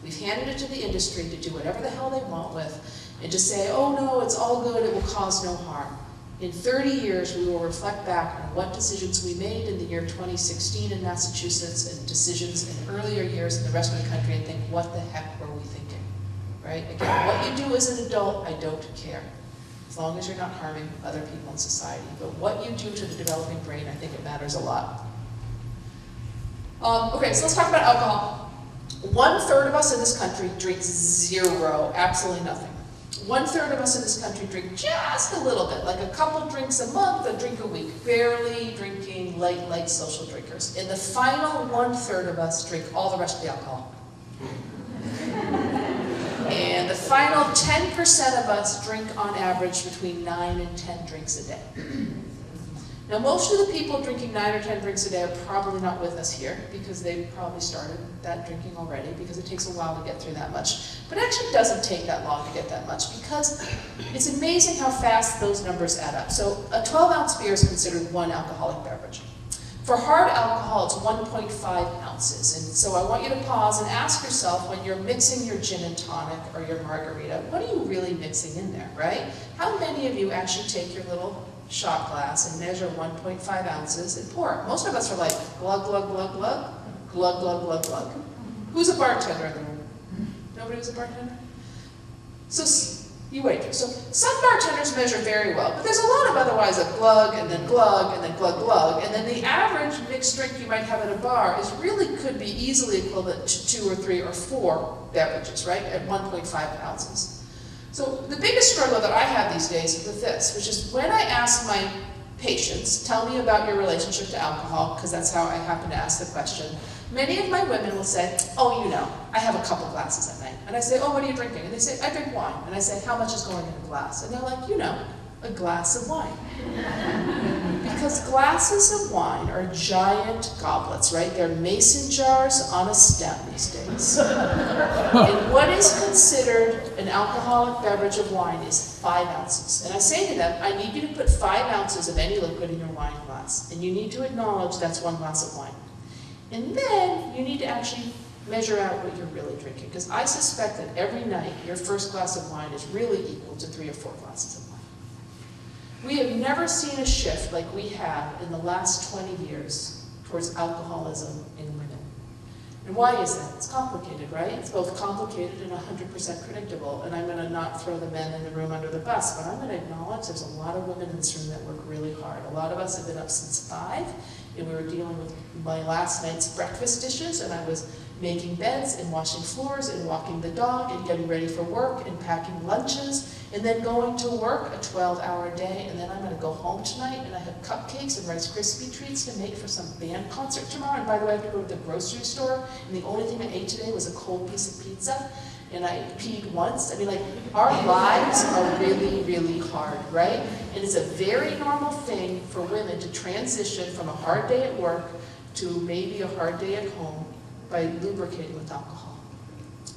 We've handed it to the industry to do whatever the hell they want with, and to say, oh no, it's all good, it will cause no harm. In 30 years, we will reflect back on what decisions we made in the year 2016 in Massachusetts and decisions in earlier years in the rest of the country and think, what the heck were we thinking, right? Again, what you do as an adult, I don't care, as long as you're not harming other people in society. But what you do to the developing brain, I think it matters a lot. Okay, so let's talk about alcohol. 1/3 of us in this country drink zero, absolutely nothing. 1/3 of us in this country drink just a little bit, like a couple drinks a month, a drink a week, barely drinking, light social drinkers. And the final 1/3 of us drink all the rest of the alcohol. And the final 10% of us drink on average between 9 and 10 drinks a day. Now, most of the people drinking 9 or 10 drinks a day are probably not with us here because they've probably started that drinking already because it takes a while to get through that much. But it actually doesn't take that long to get that much because it's amazing how fast those numbers add up. So a 12-ounce beer is considered 1 alcoholic beverage. For hard alcohol, it's 1.5 ounces. And so I want you to pause and ask yourself when you're mixing your gin and tonic or your margarita, what are you really mixing in there, right? How many of you actually take your little shot glass and measure 1.5 ounces and pour it? Most of us are like, glug, glug, glug, glug, glug, glug, glug, glug. Who's a bartender in the room? Nobody was a bartender? So, you wait. So, some bartenders measure very well, but there's a lot of otherwise a glug, and then glug, and then glug, glug, and then the average mixed drink you might have at a bar is really could be easily equivalent to 2 or 3 or 4 beverages, right, at 1.5 ounces. So the biggest struggle that I have these days is with this, which is when I ask my patients, tell me about your relationship to alcohol, because that's how I happen to ask the question, many of my women will say, oh, you know, I have a couple glasses at night. And I say, oh, what are you drinking? And they say, I drink wine. And I say, how much is going in a glass? And they're like, you know, a glass of wine. Because glasses of wine are giant goblets, right? They're mason jars on a stem these days. And what is considered an alcoholic beverage of wine is 5 ounces. And I say to them, I need you to put 5 ounces of any liquid in your wine glass. And you need to acknowledge that's 1 glass of wine. And then you need to actually measure out what you're really drinking. Because I suspect that every night your first glass of wine is really equal to 3 or 4 glasses of wine. We have never seen a shift like we have in the last 20 years towards alcoholism in women. And why is that? It's complicated, right? It's both complicated and 100% predictable. And I'm going to not throw the men in the room under the bus, but I'm going to acknowledge there's a lot of women in this room that work really hard. A lot of us have been up since 5, and we were dealing with my last night's breakfast dishes, and I was making beds and washing floors and walking the dog and getting ready for work and packing lunches and then going to work a 12-hour day, and then I'm going to go home tonight and I have cupcakes and Rice Krispie treats to make for some band concert tomorrow. And by the way, I have to go to the grocery store, and the only thing I ate today was a cold piece of pizza, and I peed once. I mean, like, our lives are really, really hard, right? And it's a very normal thing for women to transition from a hard day at work to maybe a hard day at home by lubricating with alcohol.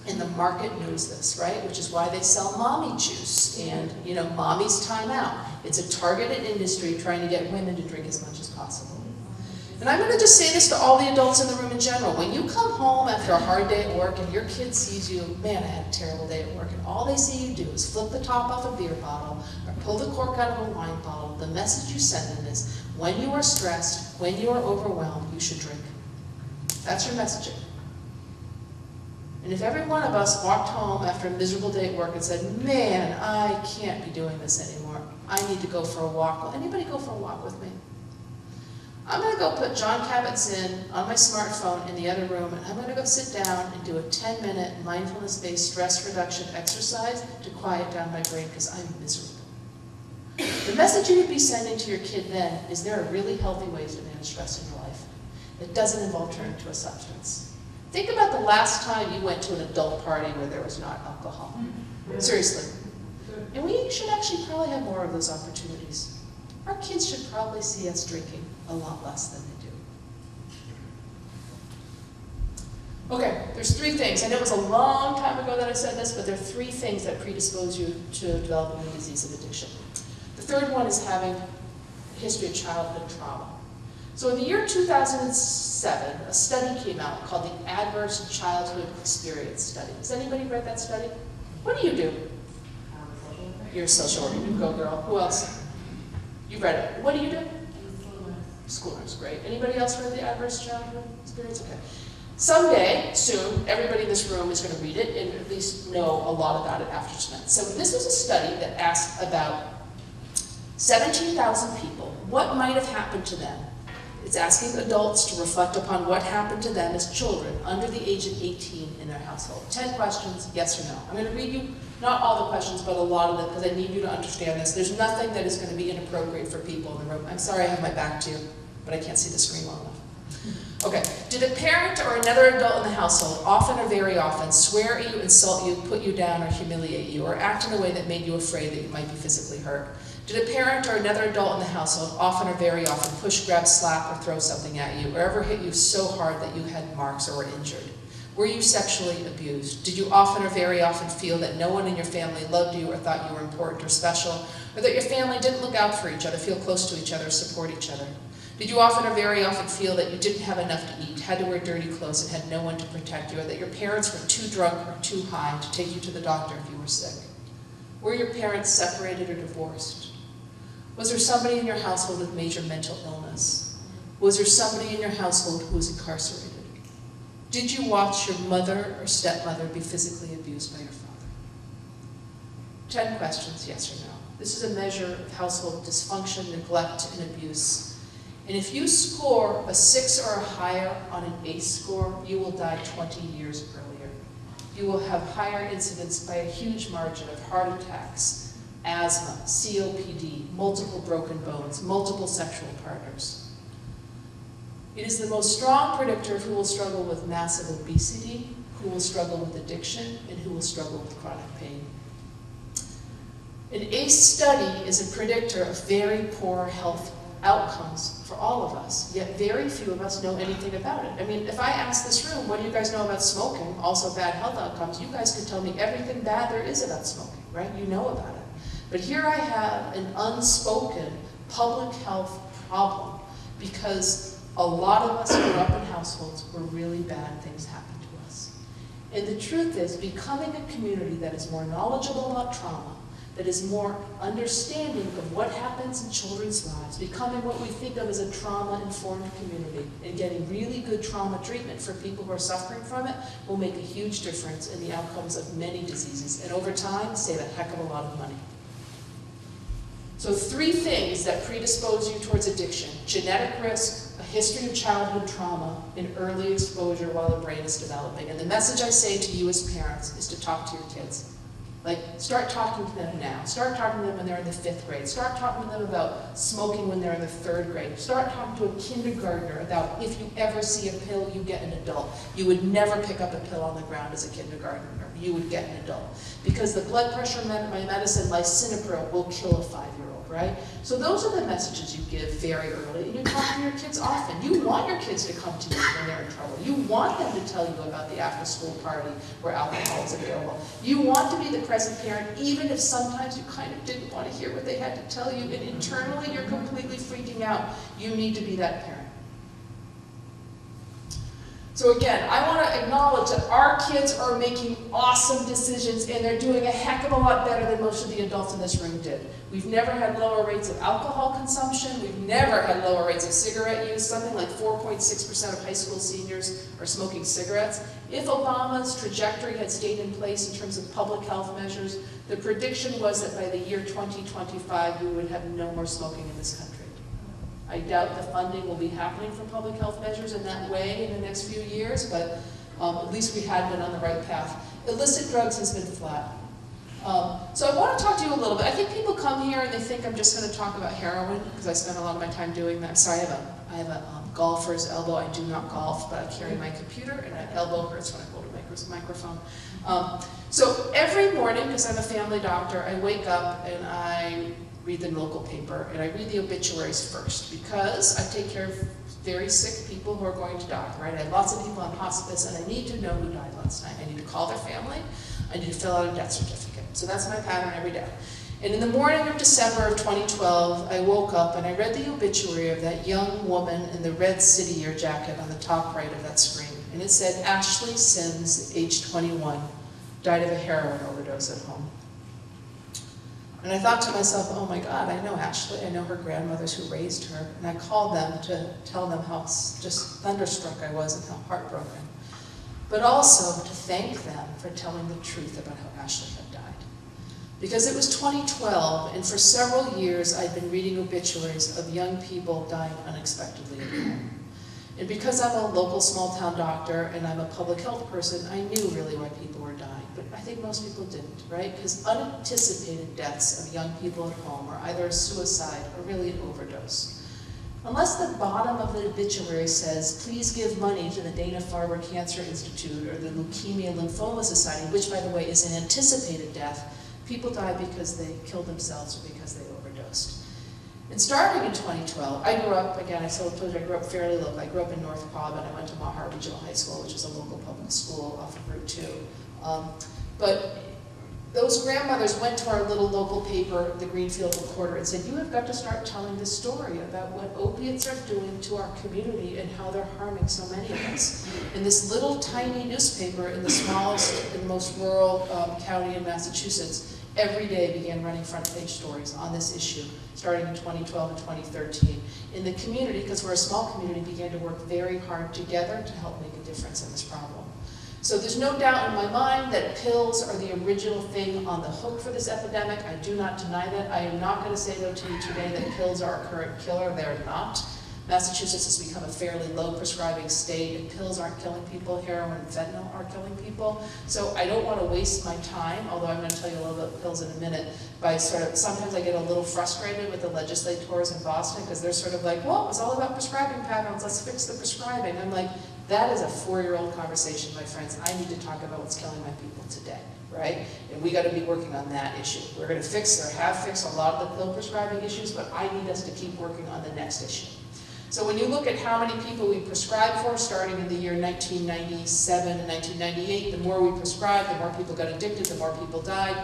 And the market knows this, right? Which is why they sell mommy juice and, you know, mommy's time out. It's a targeted industry trying to get women to drink as much as possible. And I'm going to just say this to all the adults in the room in general. When you come home after a hard day at work and your kid sees you, man, I had a terrible day at work, and all they see you do is flip the top off a beer bottle or pull the cork out of a wine bottle, the message you send them is, when you are stressed, when you are overwhelmed, you should drink. That's your messaging. And if every one of us walked home after a miserable day at work and said, man, I can't be doing this anymore. I need to go for a walk. Will anybody go for a walk with me? I'm going to go put John Kabat-Zinn on my smartphone in the other room, and I'm going to go sit down and do a 10-minute mindfulness-based stress reduction exercise to quiet down my brain because I'm miserable. The message you would be sending to your kid then is there are really healthy ways to manage stress in your life. It doesn't involve turning to a substance. Think about the last time you went to an adult party where there was not alcohol. Seriously. And we should actually probably have more of those opportunities. Our kids should probably see us drinking a lot less than they do. Okay, there's 3 things. I know it was a long time ago that I said this, but there are 3 things that predispose you to developing a disease of addiction. The third one is having a history of childhood trauma. So in the year 2007, a study came out called the Adverse Childhood Experience Study. Has anybody read that study? What do? You're a social worker. You go, girl. Who else? You read it. What do you do? School nurse, great. Anybody else read the adverse childhood experience? Okay. Someday, soon, everybody in this room is going to read it and at least know a lot about it after tonight. So this was a study that asked about 17,000 people what might have happened to them. It's asking adults to reflect upon what happened to them as children under the age of 18 in their household. 10 questions, yes or no. I'm going to read you not all the questions, but a lot of them, because I need you to understand this. There's nothing that is going to be inappropriate for people in the room. I'm sorry I have my back to you, but I can't see the screen well enough. Okay, did a parent or another adult in the household, often or very often, swear at you, insult you, put you down, or humiliate you, or act in a way that made you afraid that you might be physically hurt? Did a parent or another adult in the household, often or very often, push, grab, slap, or throw something at you, or ever hit you so hard that you had marks or were injured? Were you sexually abused? Did you often or very often feel that no one in your family loved you or thought you were important or special, or that your family didn't look out for each other, feel close to each other, support each other? Did you often or very often feel that you didn't have enough to eat, had to wear dirty clothes, and had no one to protect you, or that your parents were too drunk or too high to take you to the doctor if you were sick? Were your parents separated or divorced? Was there somebody in your household with major mental illness? Was there somebody in your household who was incarcerated? Did you watch your mother or stepmother be physically abused by your father? 10 questions, yes or no. This is a measure of household dysfunction, neglect, and abuse. And if you score a 6 or higher on an ACE score, you will die 20 years earlier. You will have higher incidence by a huge margin of heart attacks, asthma, COPD, multiple broken bones, multiple sexual partners. It is the most strong predictor of who will struggle with massive obesity, who will struggle with addiction, and who will struggle with chronic pain. An ACE study is a predictor of very poor health outcomes for all of us, yet very few of us know anything about it. I mean, if I ask this room, what do you guys know about smoking, also bad health outcomes, you guys could tell me everything bad there is about smoking, right? You know about it. But here I have an unspoken public health problem because a lot of us grew up in households where really bad things happened to us. And the truth is, becoming a community that is more knowledgeable about trauma, that is more understanding of what happens in children's lives, becoming what we think of as a trauma-informed community, and getting really good trauma treatment for people who are suffering from it will make a huge difference in the outcomes of many diseases, and over time, save a heck of a lot of money. So 3 things that predispose you towards addiction: genetic risk, a history of childhood trauma, and early exposure while the brain is developing. And the message I say to you as parents is to talk to your kids. Like, start talking to them now. Start talking to them when they're in the 5th grade. Start talking to them about smoking when they're in the 3rd grade. Start talking to a kindergartner about if you ever see a pill, you get an adult. You would never pick up a pill on the ground as a kindergartner. You would get an adult. Because the blood pressure medicine, lisinopril, will kill a 5-year-old, right? So those are the messages you give very early. And you talk to your kids often. You want your kids to come to you when they're in trouble. You want them to tell you about the after-school party where alcohol is available. You want to be the present parent, even if sometimes you kind of didn't want to hear what they had to tell you, and internally you're completely freaking out. You need to be that parent. So again, I want to acknowledge that our kids are making awesome decisions, and they're doing a heck of a lot better than most of the adults in this room did. We've never had lower rates of alcohol consumption. We've never had lower rates of cigarette use. Something like 4.6% of high school seniors are smoking cigarettes. If Obama's trajectory had stayed in place in terms of public health measures, the prediction was that by the year 2025, we would have no more smoking in this country. I doubt the funding will be happening for public health measures in that way in the next few years, but at least we had been on the right path. Illicit drugs has been flat. So I want to talk to you a little bit. I think people come here and they think I'm just going to talk about heroin because I spend a lot of my time doing that. Sorry, I have a golfer's elbow. I do not golf, but I carry my computer, and my elbow hurts when I hold a microphone. So every morning, because I'm a family doctor, I wake up and I read the local paper, and I read the obituaries first, because I take care of very sick people who are going to die, right? I have lots of people on hospice, and I need to know who died last night. I need to call their family. I need to fill out a death certificate. So that's my pattern every day. And in the morning of December of 2012, I woke up and I read the obituary of that young woman in the red city year jacket on the top right of that screen. And it said, Ashley Sims, age 21, died of a heroin overdose at home. And I thought to myself, oh my God, I know Ashley, I know her grandmothers who raised her, and I called them to tell them how just thunderstruck I was and how heartbroken. But also to thank them for telling the truth about how Ashley had died. Because it was 2012, and for several years I'd been reading obituaries of young people dying unexpectedly at home. And because I'm a local small-town doctor and I'm a public health person, I knew really why people were dying. But I think most people didn't, right? Because unanticipated deaths of young people at home are either a suicide or really an overdose. Unless the bottom of the obituary says, please give money to the Dana-Farber Cancer Institute or the Leukemia Lymphoma Society, which, by the way, is an anticipated death, people die because they killed themselves or because they overdosed. And starting in 2012, I grew up, again, I told you I grew up fairly local. I grew up in North Quabbin. I went to Mahar Regional High School, which is a local public school off of Route 2. But those grandmothers went to our little local paper, the Greenfield Recorder, and said, you have got to start telling this story about what opiates are doing to our community and how they're harming so many of us. And this little tiny newspaper in the smallest and most rural county in Massachusetts every day began running front page stories on this issue, starting in 2012 and 2013. In the community, because we're a small community, began to work very hard together to help make a difference in this problem. So there's no doubt in my mind that pills are the original thing on the hook for this epidemic. I do not deny that. I am not going to say, though, to you today that pills are a current killer. They're not. Massachusetts has become a fairly low prescribing state, and pills aren't killing people. Heroin and fentanyl are killing people. So I don't want to waste my time, although I'm going to tell you a little bit about pills in a minute, by sometimes I get a little frustrated with the legislators in Boston because they're sort of like, well, it's all about prescribing patterns, let's fix the prescribing. I'm like, that is a 4-year-old conversation, my friends. I need to talk about what's killing my people today, right? And we got to be working on that issue. We're going to fix, or have fixed, a lot of the pill prescribing issues, but I need us to keep working on the next issue. So when you look at how many people we prescribed for, starting in the year 1997 and 1998, the more we prescribed, the more people got addicted, the more people died.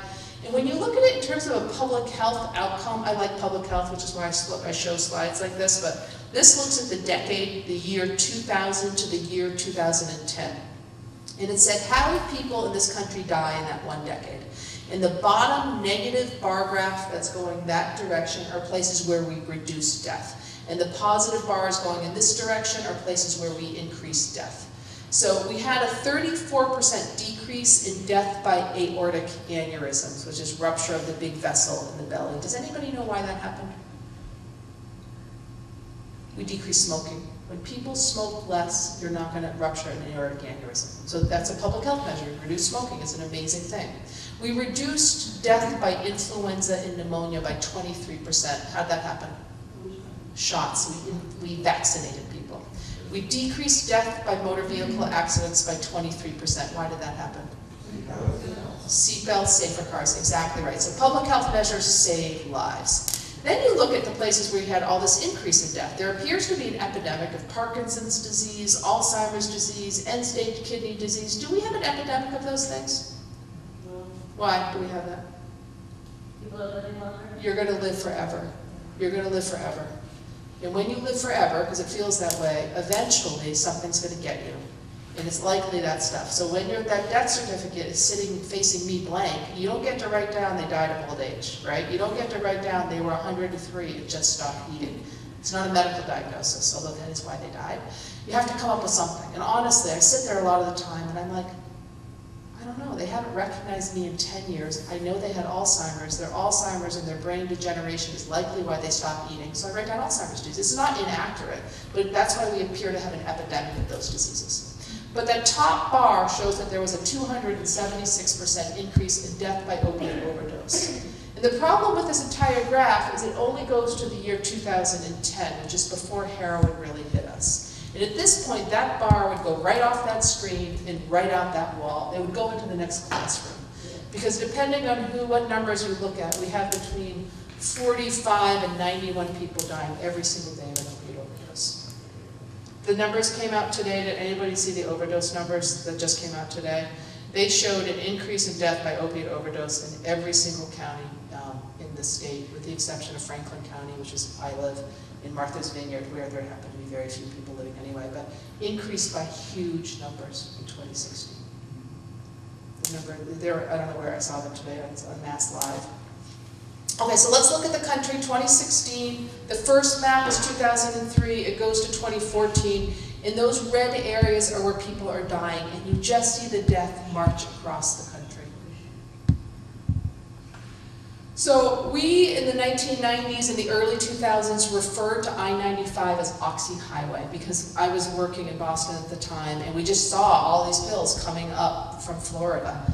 And when you look at it in terms of a public health outcome, I like public health, which is why I show slides like this, but this looks at the decade, the year 2000 to the year 2010. And it said, how did people in this country die in that one decade? In the bottom negative bar graph that's going that direction are places where we reduce death. And the positive bars going in this direction are places where we increase death. So we had a 34% decrease in death by aortic aneurysms, which is rupture of the big vessel in the belly. Does anybody know why that happened? We decrease smoking. When people smoke less, you're not going to rupture an aortic aneurysm. So that's a public health measure. Reduce smoking is an amazing thing. We reduced death by influenza and pneumonia by 23%. How'd that happen? Shots. We vaccinated people. We decreased death by motor vehicle accidents by 23%. Why did that happen? Seatbelts, safer cars, exactly right. So public health measures save lives. Then you look at the places where you had all this increase in death. There appears to be an epidemic of Parkinson's disease, Alzheimer's disease, end-stage kidney disease. Do we have an epidemic of those things? Why do we have that? People are living longer. You're going to live forever. You're going to live forever. And when you live forever, because it feels that way, eventually something's going to get you. And it's likely that stuff. So when that death certificate is sitting facing me blank, you don't get to write down they died of old age, right? You don't get to write down they were 103 and just stopped eating. It's not a medical diagnosis, although that is why they died. You have to come up with something. And honestly, I sit there a lot of the time and I'm like, I don't know, they haven't recognized me in 10 years. I know they had Alzheimer's. Their Alzheimer's and their brain degeneration is likely why they stopped eating. So I write down Alzheimer's disease. It's not inaccurate, but that's why we appear to have an epidemic of those diseases. But that top bar shows that there was a 276% increase in death by opiate overdose. And the problem with this entire graph is it only goes to the year 2010, which is before heroin really hit us. And at this point, that bar would go right off that screen and right out that wall. It would go into the next classroom. Because depending on what numbers you look at, we have between 45 and 91 people dying every single day of an opioid overdose. The numbers came out today. Did anybody see the overdose numbers that just came out today? They showed an increase in death by opioid overdose in every single county in the state, with the exception of Franklin County, which is I live, in Martha's Vineyard, where there happen to be very few people living anyway, but increased by huge numbers in 2016. The number, I don't know where I saw them today, it's on Mass Live. Okay, so let's look at the country, 2016. The first map is 2003, it goes to 2014. And those red areas are where people are dying, and you just see the death march across the country. So we, in the 1990s and the early 2000s, referred to I-95 as Oxy Highway, because I was working in Boston at the time, and we just saw all these pills coming up from Florida.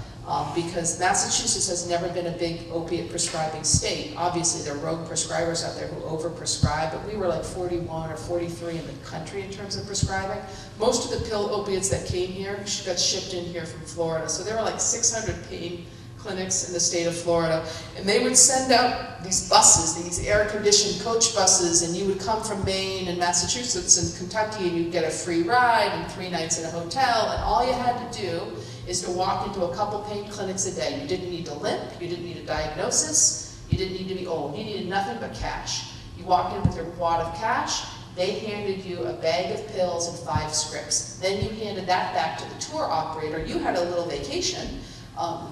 Because Massachusetts has never been a big opiate prescribing state. Obviously, there are rogue prescribers out there who overprescribe, but we were like 41 or 43 in the country in terms of prescribing. Most of the pill opiates that came here got shipped in here from Florida. So there were like 600 pain clinics in the state of Florida, and they would send out these buses, these air-conditioned coach buses, and you would come from Maine and Massachusetts and Kentucky, and you'd get a free ride and 3 nights in a hotel, and all you had to do is to walk into a couple pain clinics a day. You didn't need to limp, you didn't need a diagnosis, you didn't need to be old, you needed nothing but cash. You walked in with your wad of cash, they handed you a bag of pills and 5 scripts. Then you handed that back to the tour operator. You had a little vacation.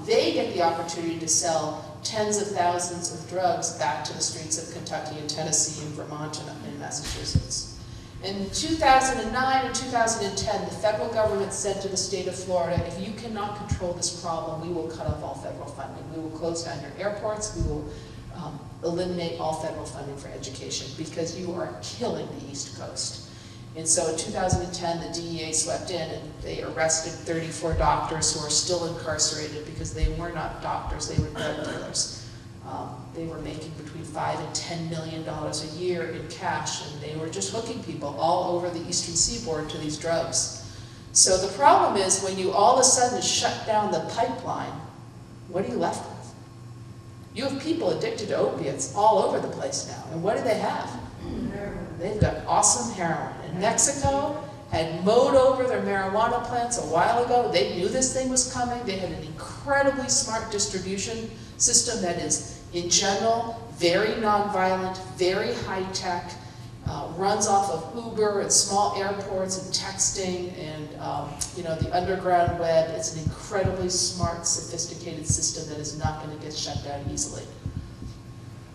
They get the opportunity to sell tens of thousands of drugs back to the streets of Kentucky and Tennessee and Vermont and Massachusetts. In 2009 and 2010, the federal government said to the state of Florida, if you cannot control this problem, we will cut off all federal funding. We will close down your airports. We will eliminate all federal funding for education because you are killing the East Coast. And so in 2010, the DEA swept in and they arrested 34 doctors who are still incarcerated because they were not doctors, they were drug dealers. They were making between $5 and $10 million a year in cash, and they were just hooking people all over the eastern seaboard to these drugs. So the problem is when you all of a sudden shut down the pipeline, what are you left with? You have people addicted to opiates all over the place now, and what do they have? They've got awesome heroin. And Mexico had mowed over their marijuana plants a while ago. They knew this thing was coming. They had an incredibly smart distribution system that is, in general, very nonviolent, very high-tech, runs off of Uber and small airports and texting and the underground web. It's an incredibly smart, sophisticated system that is not going to get shut down easily.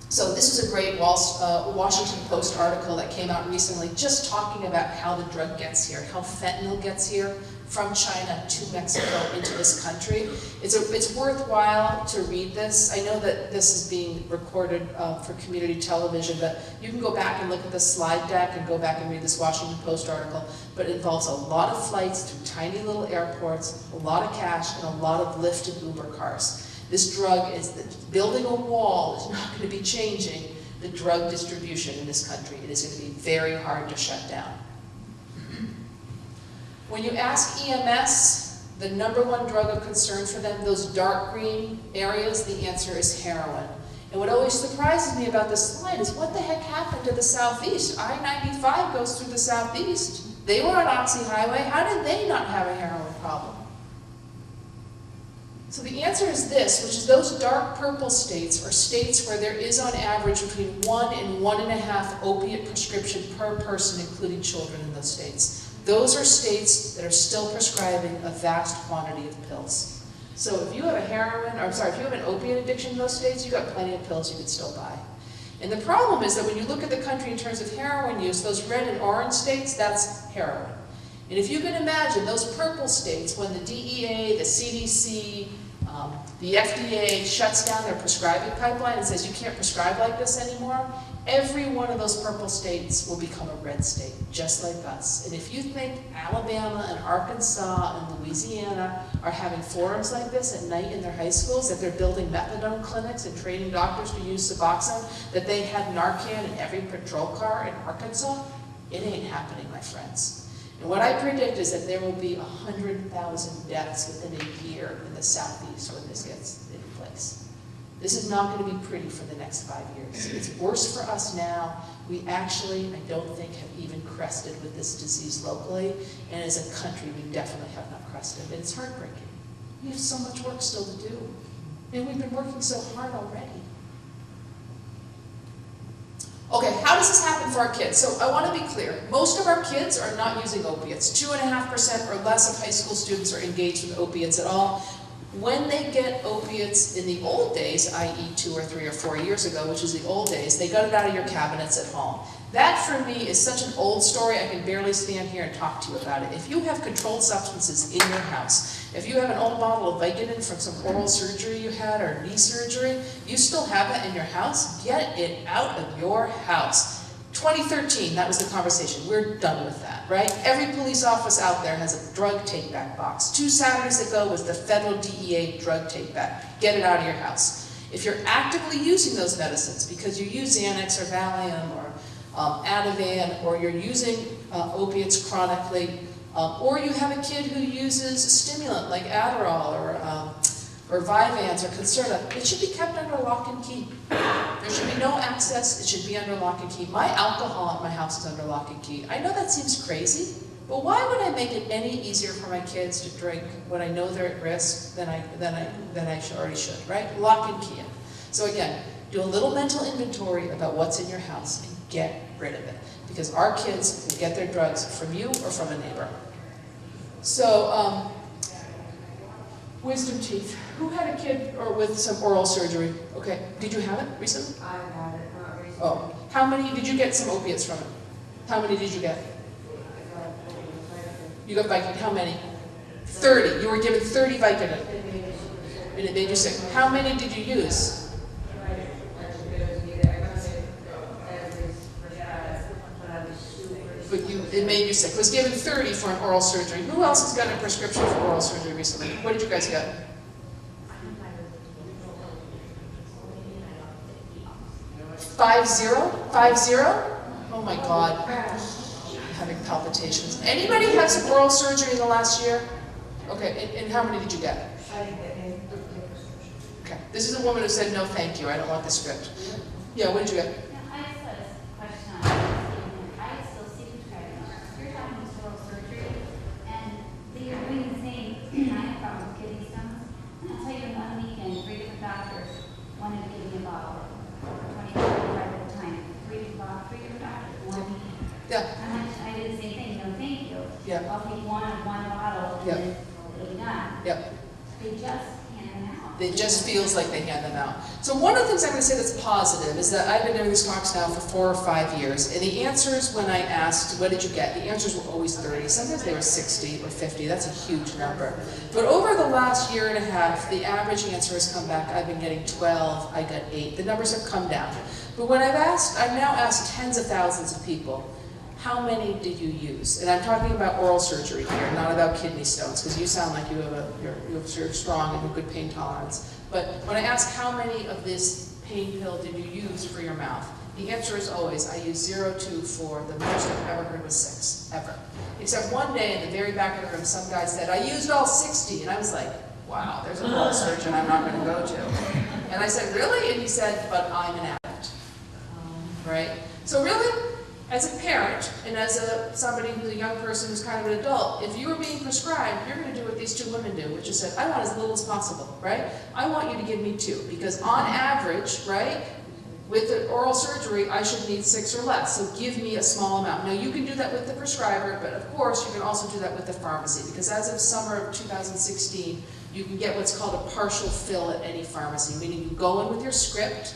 So this is a great Washington Post article that came out recently just talking about how the drug gets here, how fentanyl gets here from China to Mexico into this country. It's worthwhile to read this. I know that this is being recorded for community television, but you can go back and look at the slide deck and go back and read this Washington Post article. But it involves a lot of flights through tiny little airports, a lot of cash, and a lot of Lyft and Uber cars. This drug is, building a wall is not going to be changing the drug distribution in this country. It is going to be very hard to shut down. When you ask EMS, the #1 drug of concern for them, those dark green areas, the answer is heroin. And what always surprises me about this slide is what the heck happened to the Southeast? I-95 goes through the Southeast. They were on Oxy Highway. How did they not have a heroin problem? So the answer is this, which is those dark purple states are states where there is on average between 1 and 1.5 opiate prescription per person, including children in those states. Those are states that are still prescribing a vast quantity of pills. So if you have if you have an opiate addiction in those states, you've got plenty of pills you could still buy. And the problem is that when you look at the country in terms of heroin use, those red and orange states, that's heroin. And if you can imagine those purple states, when the DEA, the CDC, the FDA shuts down their prescribing pipeline and says you can't prescribe like this anymore, every one of those purple states will become a red state, just like us. And if you think Alabama and Arkansas and Louisiana are having forums like this at night in their high schools, that they're building methadone clinics and training doctors to use Suboxone, that they have Narcan in every patrol car in Arkansas, it ain't happening, my friends. And what I predict is that there will be 100,000 deaths within a year in the Southeast when this gets in place. This is not going to be pretty for the next 5 years. It's worse for us now. We actually, I don't think, have even crested with this disease locally. And as a country, we definitely have not crested. And it's heartbreaking. We have so much work still to do. And we've been working so hard already. Okay, how does this happen for our kids? So I want to be clear. Most of our kids are not using opiates. 2.5% or less of high school students are engaged with opiates at all. When they get opiates in the old days, i.e. 2 or 3 or 4 years ago, which is the old days, they got it out of your cabinets at home. That for me is such an old story, I can barely stand here and talk to you about it. If you have controlled substances in your house, if you have an old bottle of Vicodin from some oral surgery you had or knee surgery, you still have that in your house, get it out of your house. 2013, that was the conversation. We're done with that, right? Every police office out there has a drug take-back box. 2 Saturdays ago was the federal DEA drug take-back. Get it out of your house. If you're actively using those medicines because you use Xanax or Valium or Ativan, or you're using opiates chronically, or you have a kid who uses a stimulant like Adderall or Vyvanse or Concerta, it should be kept under lock and key. There should be no access, it should be under lock and key. My alcohol at my house is under lock and key. I know that seems crazy, but why would I make it any easier for my kids to drink when I know they're at risk than I already should, right? Lock and key it. So again, do a little mental inventory about what's in your house and get rid of it. Because our kids will get their drugs from you or from a neighbor. So, wisdom teeth. Who had a kid or with some oral surgery? Okay, did you have it recently? I've had it, not recently. Oh, how many, did you get some opiates from it? How many did you get? You got Vicodin, how many? 30, you were given 30 Vicodin. And it made you sick. How many did you use? But it made you sick. It was given 30 for an oral surgery. Who else has gotten a prescription for oral surgery recently? What did you guys get? 50? 50? Oh my God. I'm having palpitations. Anybody had some oral surgery in the last year? Okay, and how many did you get? Okay, this is a woman who said, no thank you, I don't want the script. Yeah, what did you get? Yeah. I did the same thing, no thank you. Yeah. I'll take one bottle and Yep. then it'll be done. Yep. They just hand them out. It just feels like they hand them out. So one of the things I'm going to say that's positive is that I've been doing these talks now for 4 or 5 years, and the answers when I asked, what did you get? The answers were always 30. Sometimes they were 60 or 50. That's a huge number. But over the last year and a half, the average answer has come back. I've been getting 12. I got 8. The numbers have come down. But when I've now asked tens of thousands of people, how many did you use? And I'm talking about oral surgery here, not about kidney stones, because you sound like you're strong and have good pain tolerance. But when I ask how many of this pain pill did you use for your mouth, the answer is always, I used 0, 2, 4. The most I've ever heard was 6, ever. Except one day in the very back of the room, some guy said, I used all 60. And I was like, wow, there's a oral surgeon I'm not going to go to. And I said, really? And he said, but I'm an addict. Right? So really, as a parent, and as somebody who's a young person who's kind of an adult, if you were being prescribed, you're going to do what these 2 women do, which is say, I want as little as possible, right? I want you to give me 2, because on average, right, with the oral surgery, I should need 6 or less, so give me a small amount. Now, you can do that with the prescriber, but of course, you can also do that with the pharmacy, because as of summer of 2016, you can get what's called a partial fill at any pharmacy, meaning you go in with your script,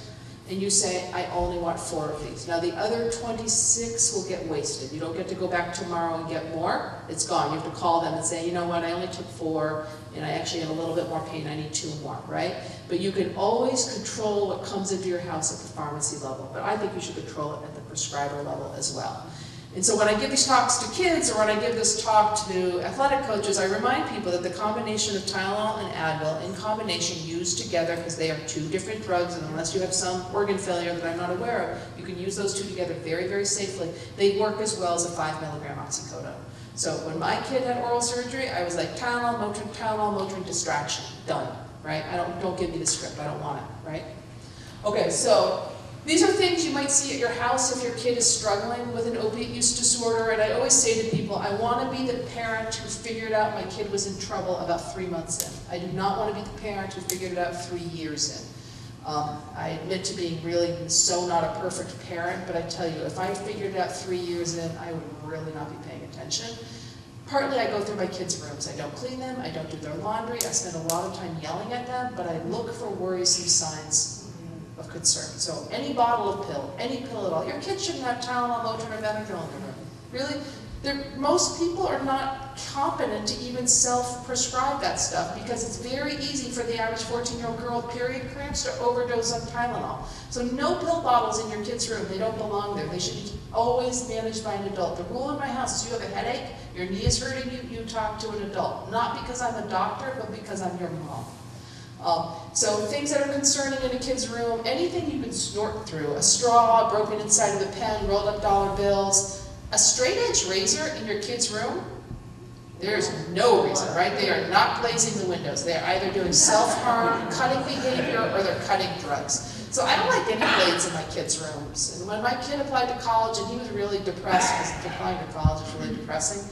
and you say, I only want 4 of these. Now the other 26 will get wasted. You don't get to go back tomorrow and get more. It's gone. You have to call them and say, you know what, I only took 4, and I actually have a little bit more pain, I need 2 more, right? But you can always control what comes into your house at the pharmacy level. But I think you should control it at the prescriber level as well. And so when I give these talks to kids, or when I give this talk to athletic coaches, I remind people that the combination of Tylenol and Advil, in combination used together, because they are 2 different drugs, and unless you have some organ failure that I'm not aware of, you can use those 2 together very, very safely. They work as well as a 5 milligram oxycodone. So when my kid had oral surgery, I was like, Tylenol, Motrin, distraction, done, right? Don't give me the script, I don't want it, right? Okay, so these are things you might see at your house if your kid is struggling with an opiate use disorder, and I always say to people, I want to be the parent who figured out my kid was in trouble about 3 months in. I do not want to be the parent who figured it out 3 years in. I admit to being really so not a perfect parent, but I tell you, if I figured it out 3 years in, I would really not be paying attention. Partly I go through my kids' rooms. I don't clean them, I don't do their laundry, I spend a lot of time yelling at them, but I look for worrisome signs of concern. So any bottle of pill, any pill at all. Your kids shouldn't have Tylenol, Motrin, or Benadryl in their room. Really? Most people are not competent to even self-prescribe that stuff because it's very easy for the average 14-year-old girl with period cramps to overdose on Tylenol. So no pill bottles in your kid's room. They don't belong there. They should be always managed by an adult. The rule in my house is you have a headache, your knee is hurting you, you talk to an adult. Not because I'm a doctor, but because I'm your mom. So things that are concerning in a kid's room, anything you can snort through, a straw broken inside of a pen, rolled up dollar bills, a straight edge razor in your kid's room, there's no reason, right? They are not glazing the windows. They are either doing self-harm, cutting behavior, or they're cutting drugs. So I don't like any blades in my kids' rooms. And when my kid applied to college, and he was really depressed, because applying to college is really depressing,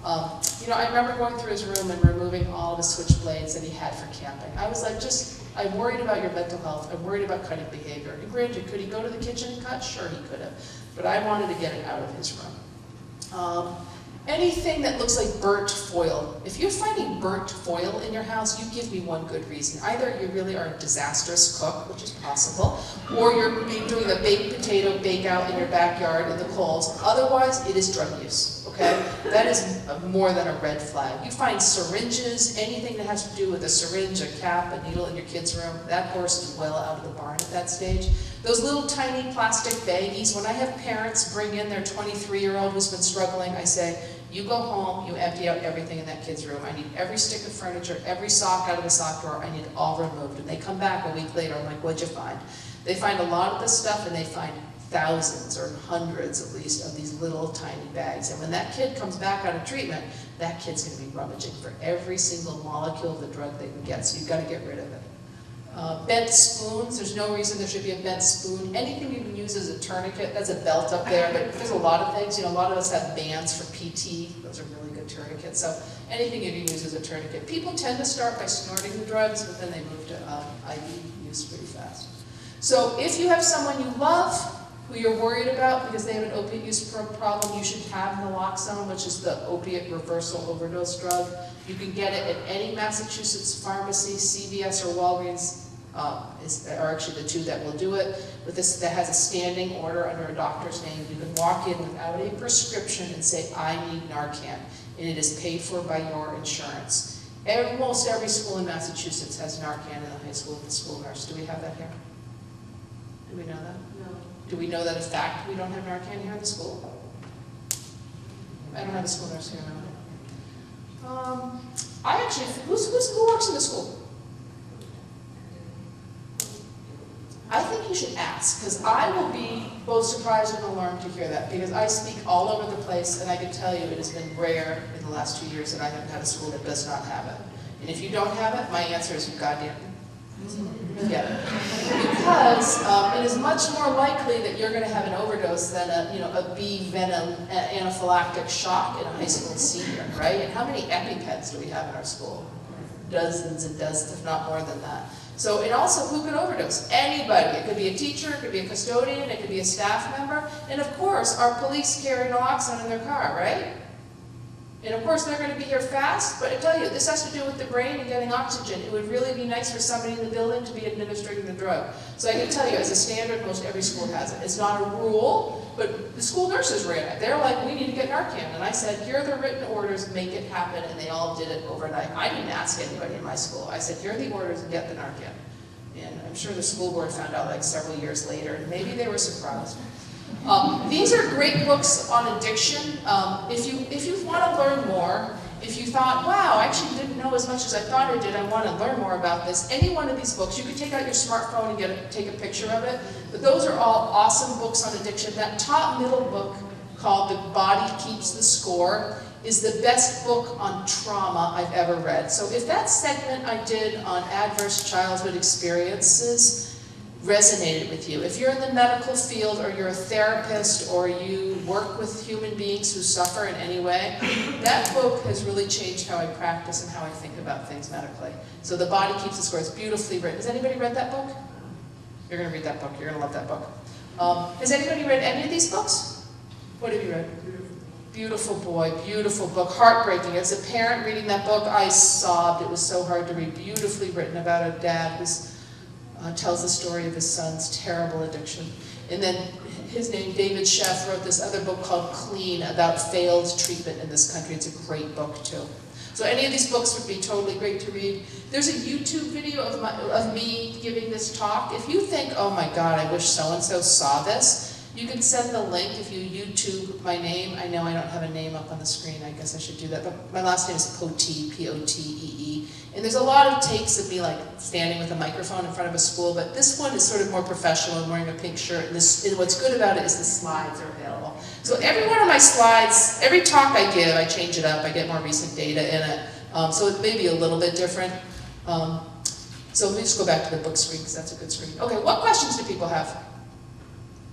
I remember going through his room and removing all of the switchblades that he had for camping. I was like, I'm worried about your mental health. I'm worried about cutting behavior. And granted, could he go to the kitchen and cut? Sure, he could have. But I wanted to get it out of his room. Anything that looks like burnt foil. If you're finding burnt foil in your house, you give me one good reason. Either you really are a disastrous cook, which is possible, or you're doing a baked potato bake-out in your backyard in the coals. Otherwise, it is drug use, okay? That is more than a red flag. You find syringes, anything that has to do with a syringe, a cap, a needle in your kid's room, that horse is well out of the barn at that stage. Those little tiny plastic baggies, when I have parents bring in their 23-year-old who's been struggling, I say, you go home, you empty out everything in that kid's room. I need every stick of furniture, every sock out of the sock drawer, I need it all removed. And they come back a week later, I'm like, what'd you find? They find a lot of this stuff and they find thousands or hundreds at least of these little tiny bags. And when that kid comes back out of treatment, that kid's gonna be rummaging for every single molecule of the drug they can get, so you've gotta get rid of it. Bent spoons, there's no reason there should be a bent spoon. Anything you can use as a tourniquet, that's a belt up there, but there's a lot of things. A lot of us have bands for PT, those are really good tourniquets. So anything you can use as a tourniquet. People tend to start by snorting the drugs, but then they move to IV use pretty fast. So if you have someone you love, who you're worried about because they have an opiate use problem, you should have naloxone, which is the opiate reversal overdose drug. You can get it at any Massachusetts pharmacy, CVS or Walgreens are actually the two that will do it. But this that has a standing order under a doctor's name. You can walk in without a prescription and say, I need Narcan, and it is paid for by your insurance. Almost every school in Massachusetts has Narcan in the high school with the school nurse. Do we have that here? Do we know that? No. Do we know that in fact we don't have Narcan here in the school? I don't have a school nurse here now. Who works in the school? I think you should ask, because I will be both surprised and alarmed to hear that, because I speak all over the place, and I can tell you it has been rare in the last 2 years that I haven't had a school that does not have it. And if you don't have it, my answer is you goddamn get it. Because it is much more likely that you're going to have an overdose than a bee venom anaphylactic shock in a high school senior, right? And how many EpiPens do we have in our school? Dozens and dozens, if not more than that. So, and also, who could overdose? Anybody. It could be a teacher, it could be a custodian, it could be a staff member, and of course, our police carry naloxone in their car, right? And of course, they're going to be here fast, but I tell you, this has to do with the brain and getting oxygen. It would really be nice for somebody in the building to be administering the drug. So I can tell you, as a standard, most every school has it. It's not a rule, but the school nurses ran it. They're like, we need to get Narcan. And I said, here are the written orders, make it happen, and they all did it overnight. I didn't ask anybody in my school. I said, here are the orders, and get the Narcan. And I'm sure the school board found out like several years later, and maybe they were surprised. These are great books on addiction. If you want to learn more, if you thought, wow, I actually didn't know as much as I thought I did, I want to learn more about this, any one of these books, you can take out your smartphone and take a picture of it, but those are all awesome books on addiction. That top middle book called The Body Keeps the Score is the best book on trauma I've ever read. So if that segment I did on adverse childhood experiences resonated with you, if you're in the medical field or you're a therapist or you work with human beings who suffer in any way, that book has really changed how I practice and how I think about things medically. So The Body Keeps the Score. It's beautifully written. Has anybody read that book? You're going to read that book. You're going to love that book. Has anybody read any of these books? What have you read? Beautiful boy, beautiful book, heartbreaking. As a parent reading that book, I sobbed. It was so hard to read. Beautifully written about a dad who tells the story of his son's terrible addiction. And then his name, David Sheff, wrote this other book called Clean about failed treatment in this country. It's a great book too. So any of these books would be totally great to read. There's a YouTube video of me giving this talk. If you think, oh my God, I wish so-and-so saw this, you can send the link if you YouTube my name. I know I don't have a name up on the screen. I guess I should do that. But my last name is Potee, P-O-T-E-E. And there's a lot of takes of me like standing with a microphone in front of a school, but this one is sort of more professional. I'm wearing a pink shirt. And what's good about it is the slides are available. So every one of my slides, every talk I give, I change it up. I get more recent data in it. So it may be a little bit different. So let me just go back to the book screen because that's a good screen. Okay, what questions do people have?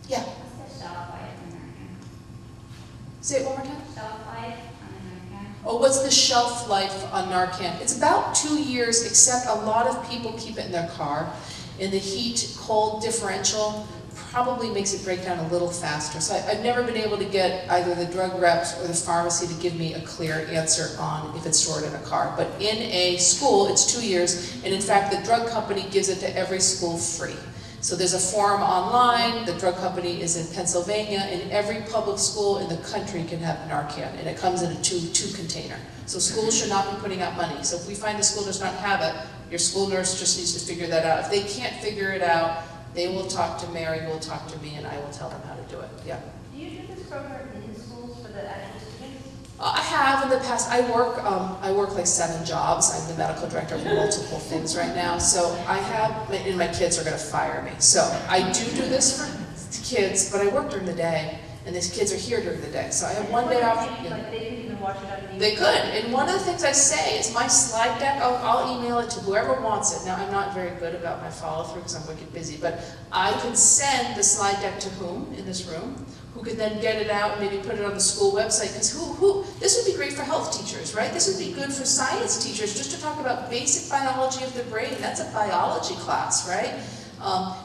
Yeah. What's the shelf life on Narcan? Say it one more time. Shelf life on Narcan? Oh, what's the shelf life on Narcan? It's about 2 years, except a lot of people keep it in their car. And the heat-cold differential probably makes it break down a little faster. So I've never been able to get either the drug reps or the pharmacy to give me a clear answer on if it's stored in a car. But in a school, it's 2 years, and in fact, the drug company gives it to every school free. So there's a form online, the drug company is in Pennsylvania, and every public school in the country can have Narcan, and it comes in a two container. So schools should not be putting out money. So if we find the school does not have it, your school nurse just needs to figure that out. If they can't figure it out, they will talk to Mary, will talk to me, and I will tell them how to do it. Yeah. Do you do this program in schools for the actual students? I have in the past. I work like 7 jobs. I'm the medical director of multiple things right now. So I have, and my kids are going to fire me. So I do this for kids, but I work during the day, and these kids are here during the day. So I have one day off. Like they didn't even watch it on TV? They could. And one of the things I say is my slide deck, I'll email it to whoever wants it. Now, I'm not very good about my follow-through because I'm wicked busy, but I can send the slide deck to whom in this room, who could then get it out and maybe put it on the school website, because this would be great for health teachers, right? This would be good for science teachers, just to talk about basic biology of the brain. That's a biology class, right?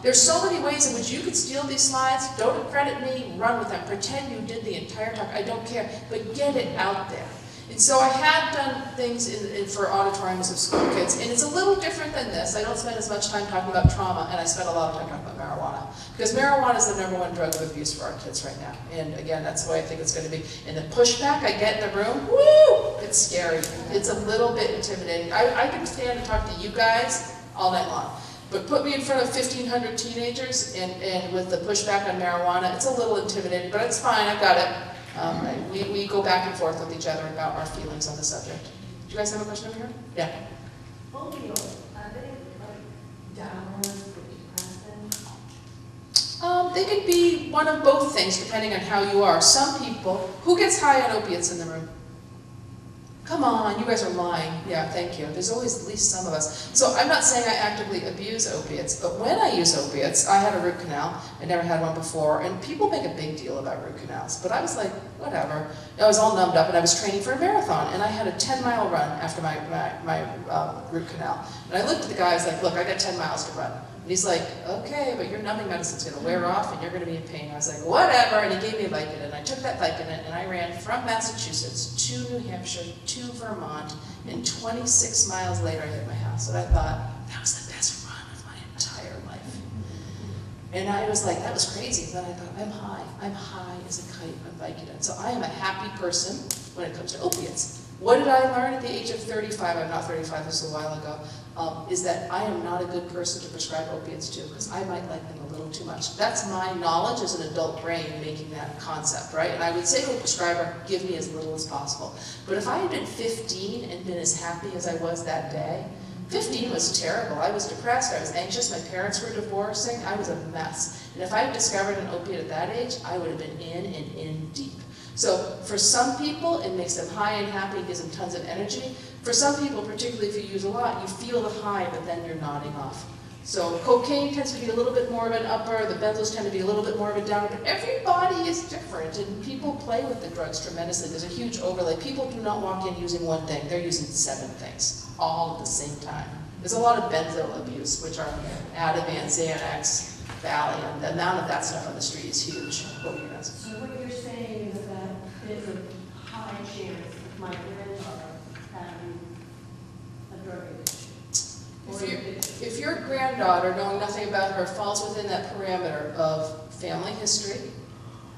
There's so many ways in which you could steal these slides. Don't credit me, run with them. Pretend you did the entire talk. I don't care, but get it out there. And so I have done things for auditoriums of school kids, and it's a little different than this. I don't spend as much time talking about trauma, and I spend a lot of time talking about marijuana. Because marijuana is the #1 drug of abuse for our kids right now. And again, that's the way I think it's going to be. And the pushback I get in the room, woo, it's scary. It's a little bit intimidating. I can stand and talk to you guys all night long. But put me in front of 1,500 teenagers, and with the pushback on marijuana, it's a little intimidating, but it's fine, I've got it. We go back and forth with each other about our feelings on the subject. Do you guys have a question over here? Yeah. Opioids, are they like downwards, depressant? They could be one of both things, depending on how you are. Some people, who gets high on opiates in the room? Come on, you guys are lying. Yeah, thank you. There's always at least some of us. So I'm not saying I actively abuse opiates, but when I use opiates, I had a root canal. I never had one before, and people make a big deal about root canals. But I was like, whatever. I was all numbed up, and I was training for a marathon, and I had a 10-mile run after my root canal. And I looked at the guy, I was like, look, I got 10 miles to run. And he's like, okay, but your numbing medicine's going to wear off and you're going to be in pain. I was like, whatever, and he gave me a Vicodin. And I took that Vicodin and I ran from Massachusetts to New Hampshire to Vermont, and 26 miles later I hit my house. And I thought, that was the best run of my entire life. And I was like, that was crazy. And then I thought, I'm high as a kite on Vicodin. So I am a happy person when it comes to opiates. What did I learn at the age of 35? I'm not 35, this was a while ago. Is that I am not a good person to prescribe opiates to, because I might like them a little too much. That's my knowledge as an adult brain making that concept, right? And I would say to a prescriber, give me as little as possible. But if I had been 15 and been as happy as I was that day, 15 was terrible. I was depressed, I was anxious, my parents were divorcing, I was a mess. And if I had discovered an opiate at that age, I would have been in deep. So for some people, it makes them high and happy, gives them tons of energy. For some people, particularly if you use a lot, you feel the high, but then you're nodding off. So cocaine tends to be a little bit more of an upper, the benzos tend to be a little bit more of a downer, but everybody is different, and people play with the drugs tremendously. There's a huge overlay. People do not walk in using one thing, they're using 7 things, all at the same time. There's a lot of benzo abuse, which are Ativan, Xanax, Valium. The amount of that stuff on the street is huge. What were you going to say? So what you're saying is that it's a my granddaughter having a drug addiction. If your granddaughter, knowing nothing about her, falls within that parameter of family history,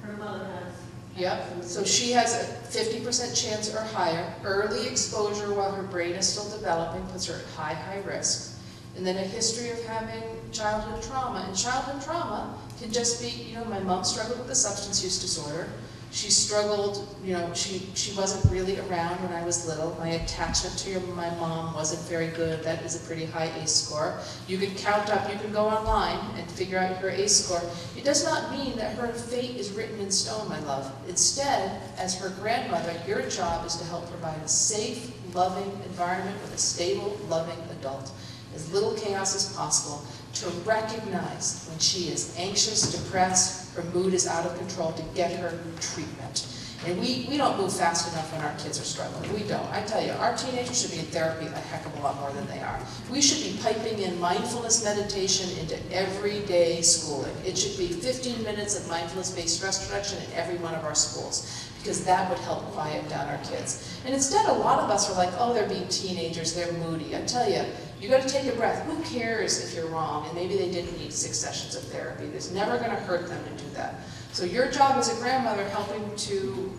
Her mother has. yep, so she has a 50% chance or higher. Early exposure while her brain is still developing puts her at high risk. And then a history of having childhood trauma. And childhood trauma can just be, you know, my mom struggled with a substance use disorder. She struggled, you know, she wasn't really around when I was little. My attachment to my mom wasn't very good. That is a pretty high ACE score. You can count up, you can go online and figure out your ACE score. It does not mean that her fate is written in stone, my love. Instead, as her grandmother, your job is to help provide a safe, loving environment with a stable, loving adult. As little chaos as possible, to recognize when she is anxious, depressed, her mood is out of control, to get her treatment. And we don't move fast enough when our kids are struggling. We don't. I tell you, our teenagers should be in therapy a heck of a lot more than they are. We should be piping in mindfulness meditation into everyday schooling. It should be 15 minutes of mindfulness-based stress reduction in every one of our schools, because that would help quiet down our kids. And instead, a lot of us are like, oh, they're being teenagers, they're moody. I tell you, you got to take a breath. Who cares if you're wrong and maybe they didn't need 6 sessions of therapy? It's never going to hurt them to do that. So your job as a grandmother helping to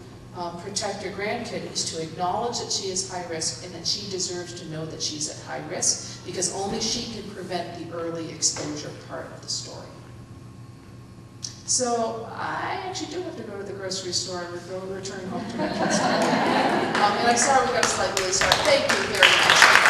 protect your grandkid is to acknowledge that she is high risk and that she deserves to know that she's at high risk, because only she can prevent the early exposure part of the story. So I actually do have to go to the grocery store and return home to my kids. And I'm sorry we got a slight really start. Thank you very much.